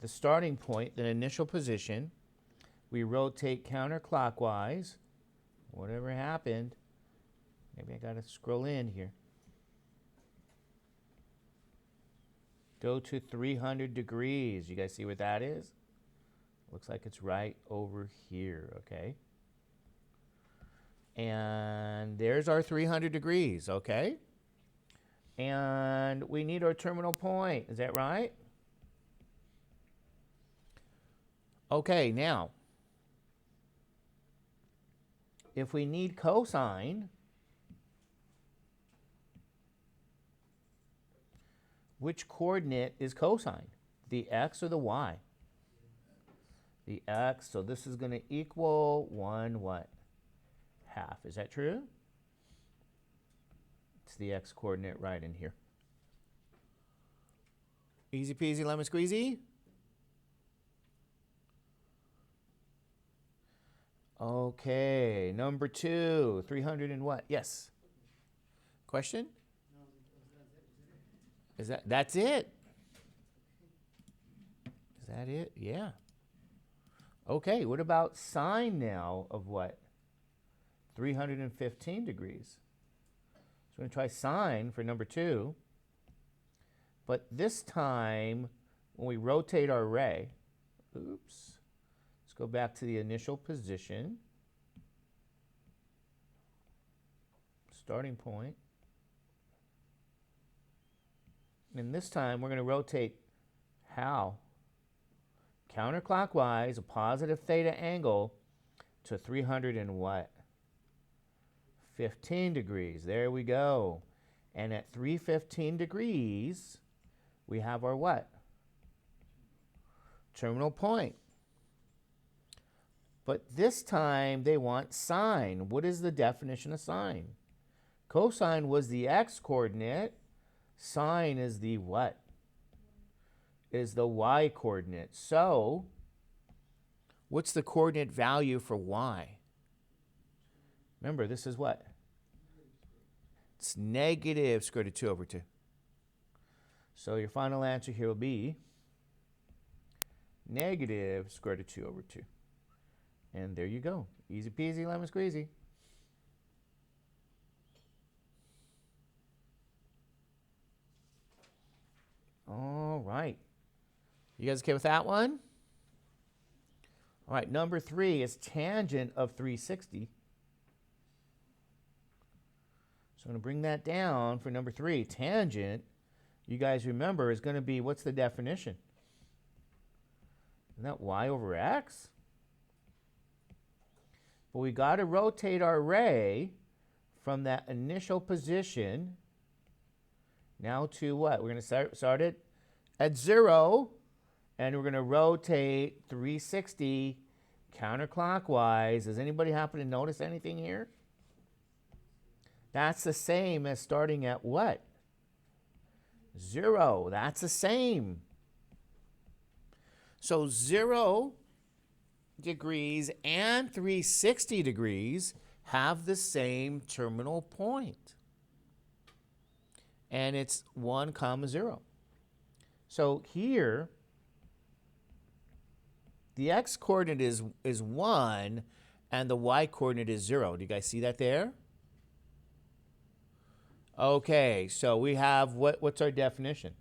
starting point, the initial position. We rotate counterclockwise. Whatever happened, maybe I got to scroll in here. Go to 300 degrees. You guys see what that is? Looks like it's right over here, okay? And there's our 300 degrees, okay? And we need our terminal point, is that right? Okay, now, if we need cosine, which coordinate is cosine? The x or the y? The x, so this is going to equal 1 what? Half. Is that true? It's the x coordinate right in here. Easy peasy lemon squeezy. Okay, number 2, 300 and what? Yes. Question? Is that's it? Is that it? Yeah. Okay, what about sine now of what? 315 degrees. So we're going to try sine for number 2. But this time, when we rotate our ray, oops, let's go back to the initial position. Starting point. And this time, we're going to rotate how? Counterclockwise, a positive theta angle to 300 and what? 15 degrees. There we go. And at 315 degrees, we have our what? Terminal point. But this time, they want sine. What is the definition of sine? Cosine was the x-coordinate. Sine is the what? Is the y-coordinate. So, what's the coordinate value for y? Remember, this is what? It's negative square root of 2 over 2. So your final answer here will be negative square root of 2 over 2. And there you go. Easy peasy, lemon squeezy. All right. You guys okay with that one? All right, number 3 is tangent of 360. So I'm going to bring that down for number 3. Tangent, you guys remember, is going to be, what's the definition? Isn't that y over x? But we got to rotate our ray from that initial position now to what? We're going to start it at 0, and we're going to rotate 360 counterclockwise. Does anybody happen to notice anything here? That's the same as starting at what? 0. That's the same. So 0 degrees and 360 degrees have the same terminal point. And it's 1, 0. So here, the x-coordinate is 1, and the y-coordinate is 0. Do you guys see that there? Okay, so we have, what's our definition?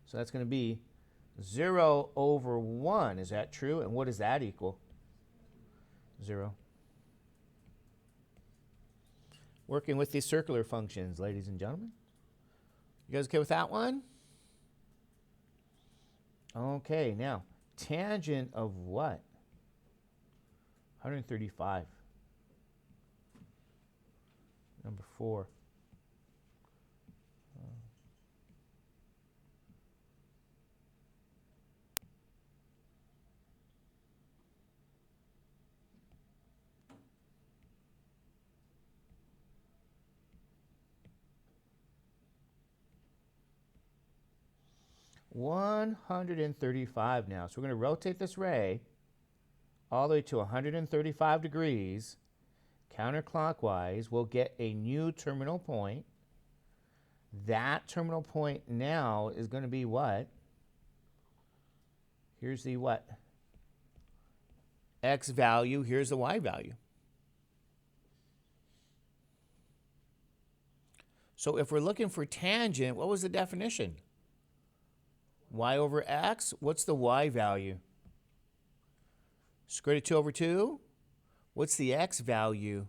So that's going to be 0 over 1. Is that true? And what does that equal? 0. Working with these circular functions, ladies and gentlemen. You guys okay with that one? Okay, now, tangent of what? 135. Number 4. 135 now. So we're going to rotate this ray all the way to 135 degrees counterclockwise. We'll get a new terminal point. That terminal point now is going to be what? Here's the what? X value. Here's the Y value. So if we're looking for tangent, what was the definition? Y over X. What's the Y value? Square root of 2 over 2. What's the X value?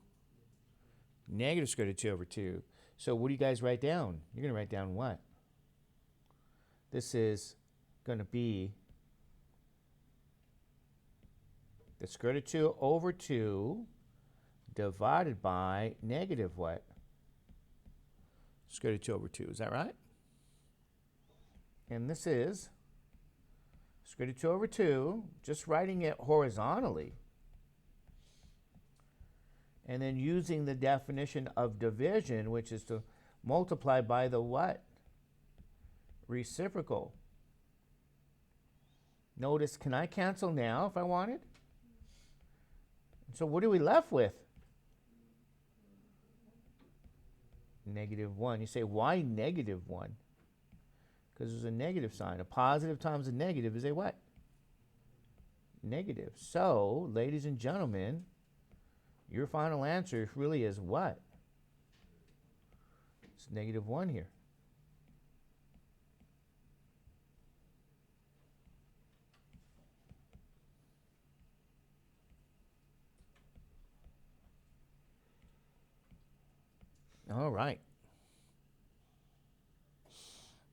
Negative square root of 2 over 2. So what do you guys write down? You're going to write down what? This is going to be the square root of 2 over 2 divided by negative what? Square root of 2 over 2. Is that right? And this is square root of 2 over 2, just writing it horizontally. And then using the definition of division, which is to multiply by the what? Reciprocal. Notice, can I cancel now if I wanted? So what are we left with? Negative 1. You say, why negative 1? Because there's a negative sign. A positive times a negative is a what? Negative. So, ladies and gentlemen, your final answer really is what? It's negative 1 here. All right.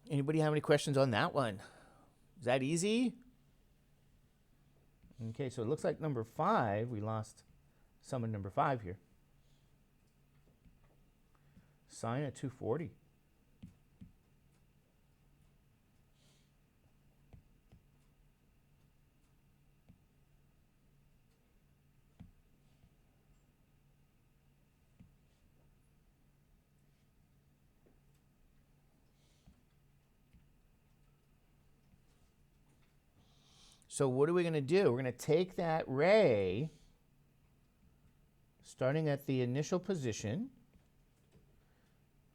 Anybody have any questions on that one? Is that easy? Okay, so it looks like number 5, we lost some in number 5 here. Sine at 240. So what are we going to do? We're going to take that ray, starting at the initial position,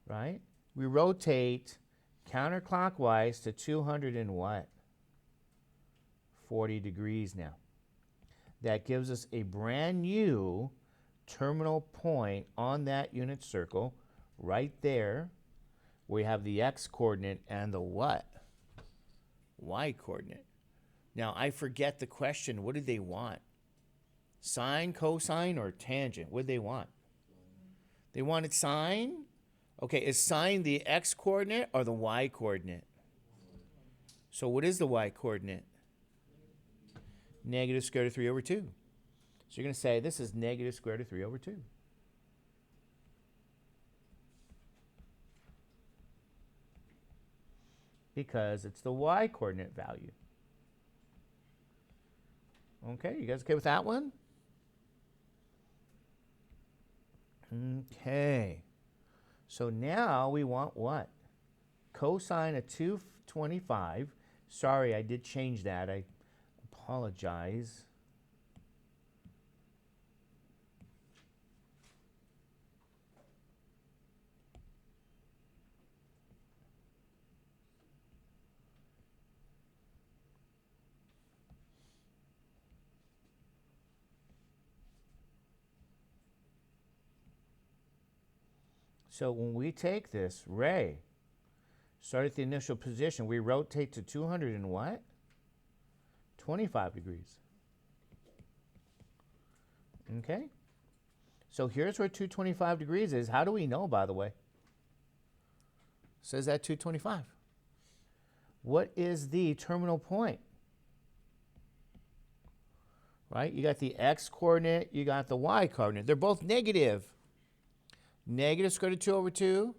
right? We rotate counterclockwise to 200 and what? 40 degrees now. That gives us a brand new terminal point on that unit circle right there. We have the x-coordinate and the what? Y-coordinate. Now, I forget the question. What did they want? Sine, cosine, or tangent? What did they want? They wanted sine? Okay, is sine the x-coordinate or the y-coordinate? So what is the y-coordinate? Negative square root of 3 over 2. So you're going to say this is negative square root of 3 over 2. Because it's the y coordinate value. Okay, you guys okay with that one? Okay. So now we want what? Cosine of 225. Sorry, I did change that. I apologize. So when we take this ray, start at the initial position, we rotate to 200 and what? 25 degrees. Okay? So here's where 225 degrees is. How do we know, by the way? Says that 225. What is the terminal point? Right? You got the x coordinate, you got the y coordinate. They're both negative. Negative square root of 2 over 2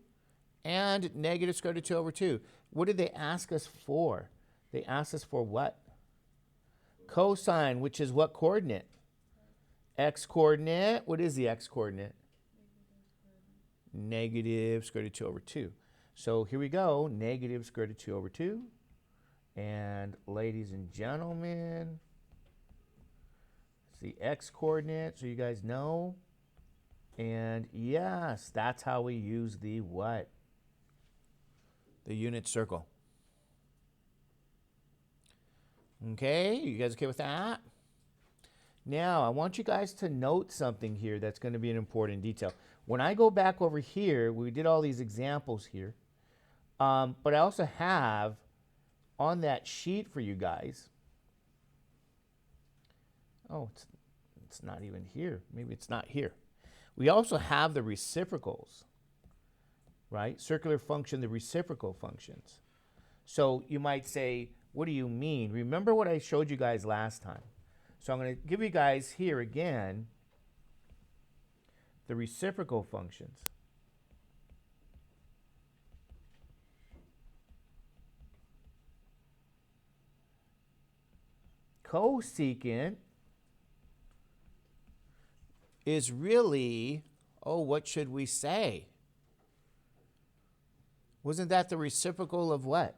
and negative square root of 2 over 2. What did they ask us for? They asked us for what? Cosine, which is what coordinate? X coordinate. What is the x coordinate? Negative square root of 2 over 2. So here we go. Negative square root of 2 over 2. And ladies and gentlemen, it's the x coordinate, so you guys know. And yes, that's how we use the what? The unit circle. Okay, you guys okay with that? Now, I want you guys to note something here that's going to be an important detail. When I go back over here, we did all these examples here, but I also have on that sheet for you guys, oh, it's not even here. Maybe it's not here. We also have the reciprocals, right? Circular function, the reciprocal functions. So you might say, what do you mean? Remember what I showed you guys last time. So I'm going to give you guys here again the reciprocal functions. Cosecant is really, oh, what should we say? Wasn't that the reciprocal of what?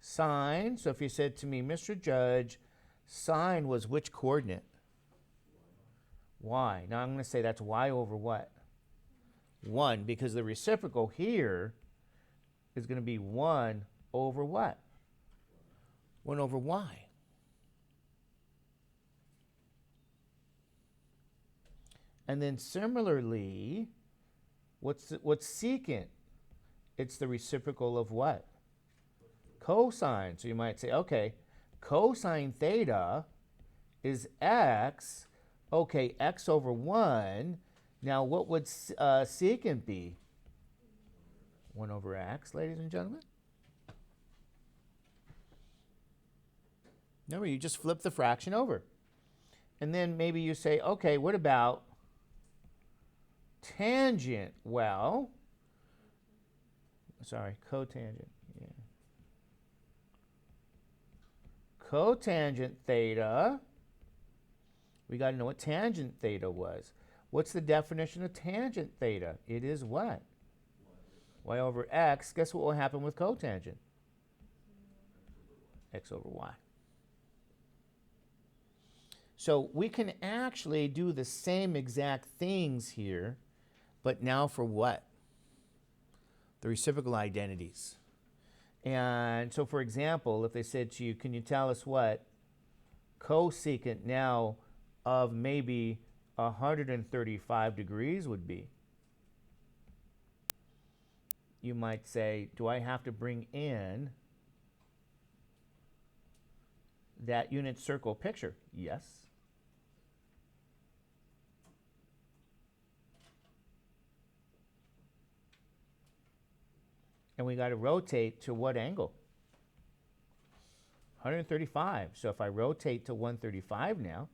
Sine. So if you said to me, Mr. Judge, sine was which coordinate? Y. Now I'm going to say that's y over what? 1, because the reciprocal here is going to be 1 over what? 1 over y. And then similarly, what's secant? It's the reciprocal of what? Cosine. So you might say, okay, cosine theta is x. Okay, x over 1. Now what would secant be? 1 over x, ladies and gentlemen. Remember, you just flip the fraction over. And then maybe you say, okay, what about tangent? Well, sorry, cotangent. Yeah. Cotangent theta. We got to know what tangent theta was. What's the definition of tangent theta? It is what? Y over x. Guess what will happen with cotangent? X over y. So we can actually do the same exact things here, but now for what? The reciprocal identities. And so, for example, if they said to you, can you tell us what cosecant now of maybe 135 degrees would be? You might say, do I have to bring in that unit circle picture? Yes. And we got to rotate to what angle? 135. So if I rotate to 135 now,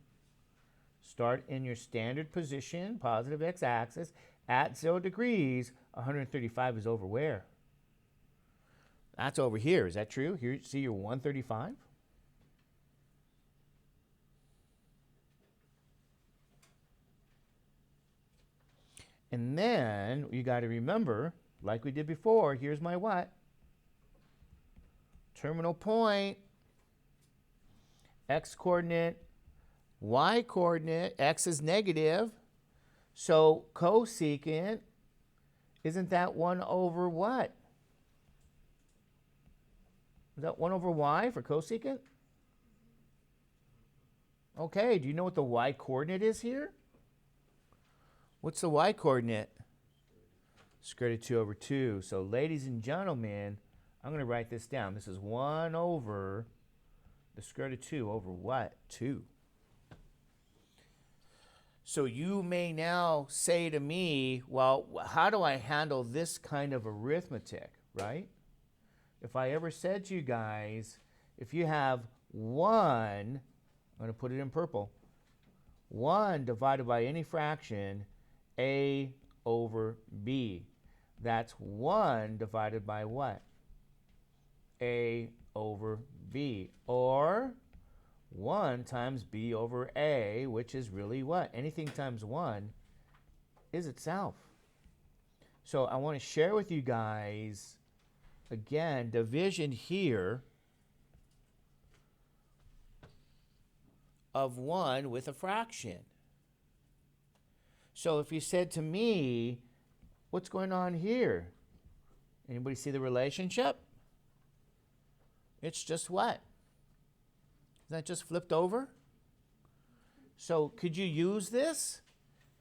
start in your standard position, positive x-axis, at 0 degrees, 135 is over where? That's over here. Is that true? Here, see your 135? And then you got to remember, like we did before, here's my what? Terminal point, x coordinate, y coordinate, x is negative. So cosecant, isn't that 1 over what? Is that 1 over y for cosecant? Okay, do you know what the y coordinate is here? What's the y coordinate? Square root of 2 over 2. So ladies and gentlemen, I'm going to write this down. This is 1 over the square root of 2 over what? 2. So you may now say to me, well, how do I handle this kind of arithmetic, right? If I ever said to you guys, if you have 1, I'm going to put it in purple, 1 divided by any fraction, a over b. That's 1 divided by what? A over b. Or 1 times b over a, which is really what? Anything times 1 is itself. So I want to share with you guys, again, division here of 1 with a fraction. So if you said to me, what's going on here? Anybody see the relationship? It's just what? Is that just flipped over? So could you use this?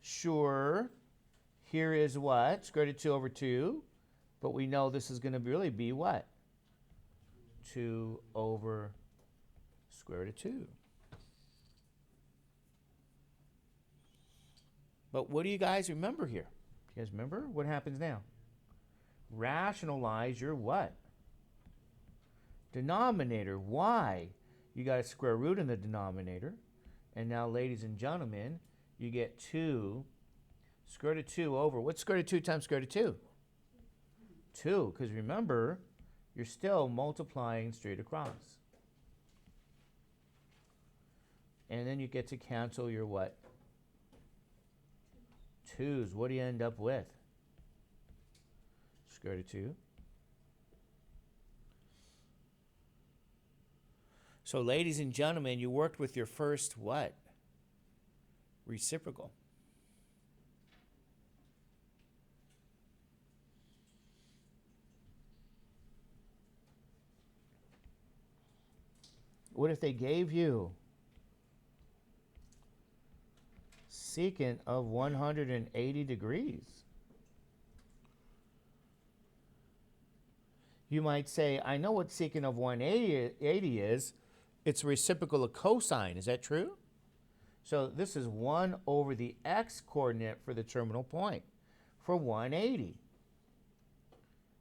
Sure. Here is what? Square root of 2 over 2. But we know this is going to really be what? 2 over square root of 2. But what do you guys remember here? Do you guys remember? What happens now? Rationalize your what? Denominator. Why? You got a square root in the denominator. And now, ladies and gentlemen, you get 2 square root of 2 over. What's square root of 2 times square root of 2? 2. Because remember, you're still multiplying straight across. And then you get to cancel your what? 2's. What do you end up with? Square root of 2. So, ladies and gentlemen, you worked with your first what? Reciprocal. What if they gave you secant of 180 degrees? You might say, I know what secant of 180 is. It's reciprocal of cosine. Is that true? So this is 1 over the x-coordinate for the terminal point for 180.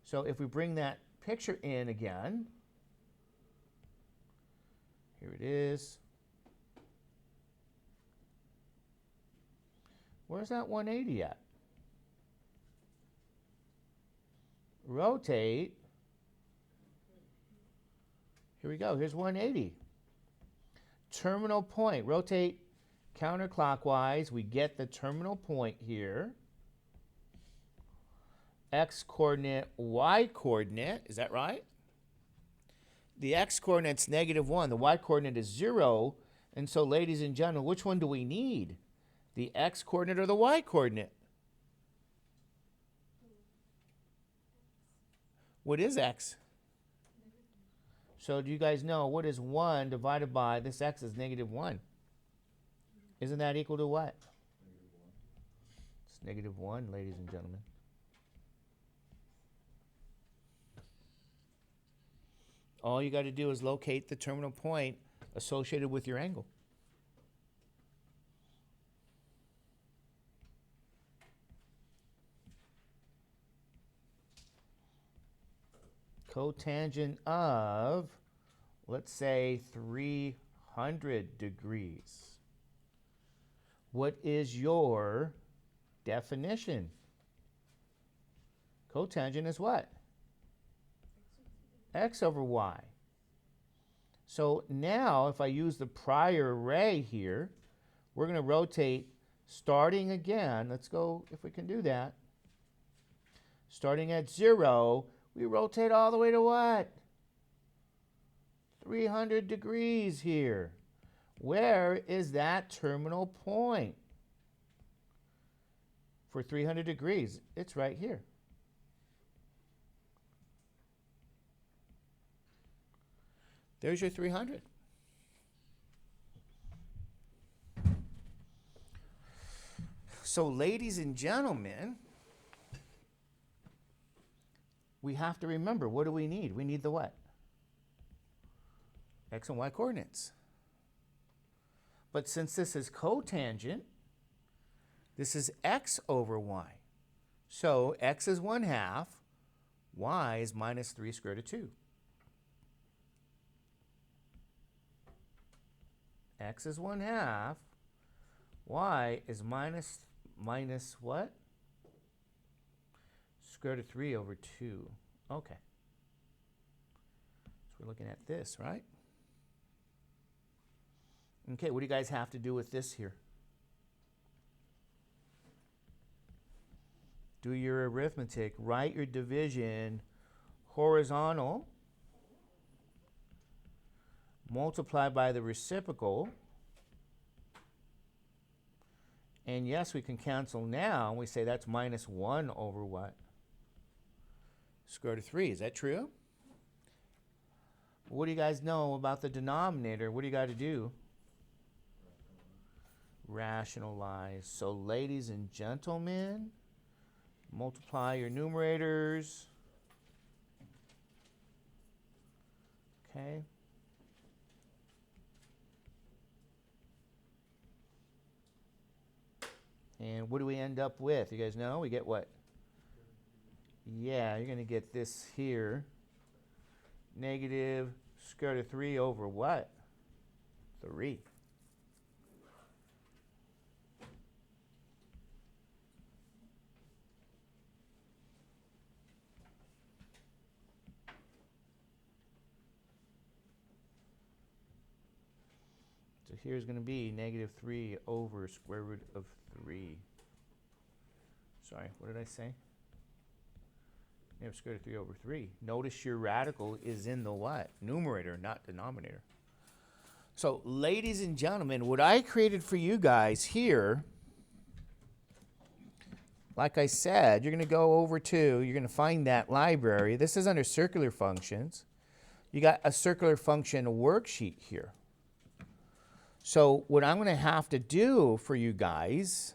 So if we bring that picture in again, here it is. Where's that 180 at? Rotate. Here we go. Here's 180. Terminal point. Rotate counterclockwise. We get the terminal point here. X-coordinate, y-coordinate. Is that right? The x-coordinate's -1. The y-coordinate is 0. And so, ladies and gentlemen, which one do we need? The x-coordinate or the y-coordinate? What is x? So do you guys know what is 1 divided by this x is -1? Isn't that equal to what? It's -1, ladies and gentlemen. All you got to do is locate the terminal point associated with your angle. Cotangent of, let's say 300 degrees. What is your definition? Cotangent is what? X over y. So now if I use the prior array here, we're going to rotate starting again. Let's go, if we can do that. Starting at 0, we rotate all the way to what? 300 degrees here. Where is that terminal point for 300 degrees? It's right here. There's your 300. So, ladies and gentlemen, we have to remember, what do we need? We need the what? X and Y coordinates. But since this is cotangent, this is X over Y. So X is 1/2, Y is minus 3 square root of 2. X is 1/2, Y is minus what? Square root of 3 over 2. Okay. So we're looking at this, right? Okay, what do you guys have to do with this here? Do your arithmetic. Write your division horizontal. Multiply by the reciprocal. And yes, we can cancel now. We say that's minus 1 over what? Square root of 3. Is that true? What do you guys know about the denominator? What do you got to do? Rationalize. So, ladies and gentlemen, multiply your numerators. Okay. And what do we end up with? You guys know? We get what? Yeah, you're going to get this here. Negative square root of 3 over what? 3. So here's going to be negative 3 over square root of 3. Sorry, what did I say? Negative square root of 3 over 3. Notice your radical is in the what? Numerator, not denominator. So, ladies and gentlemen, what I created for you guys here, like I said, you're going to go over to, you're going to find that library. This is under circular functions. You got a circular function worksheet here. So what I'm going to have to do for you guys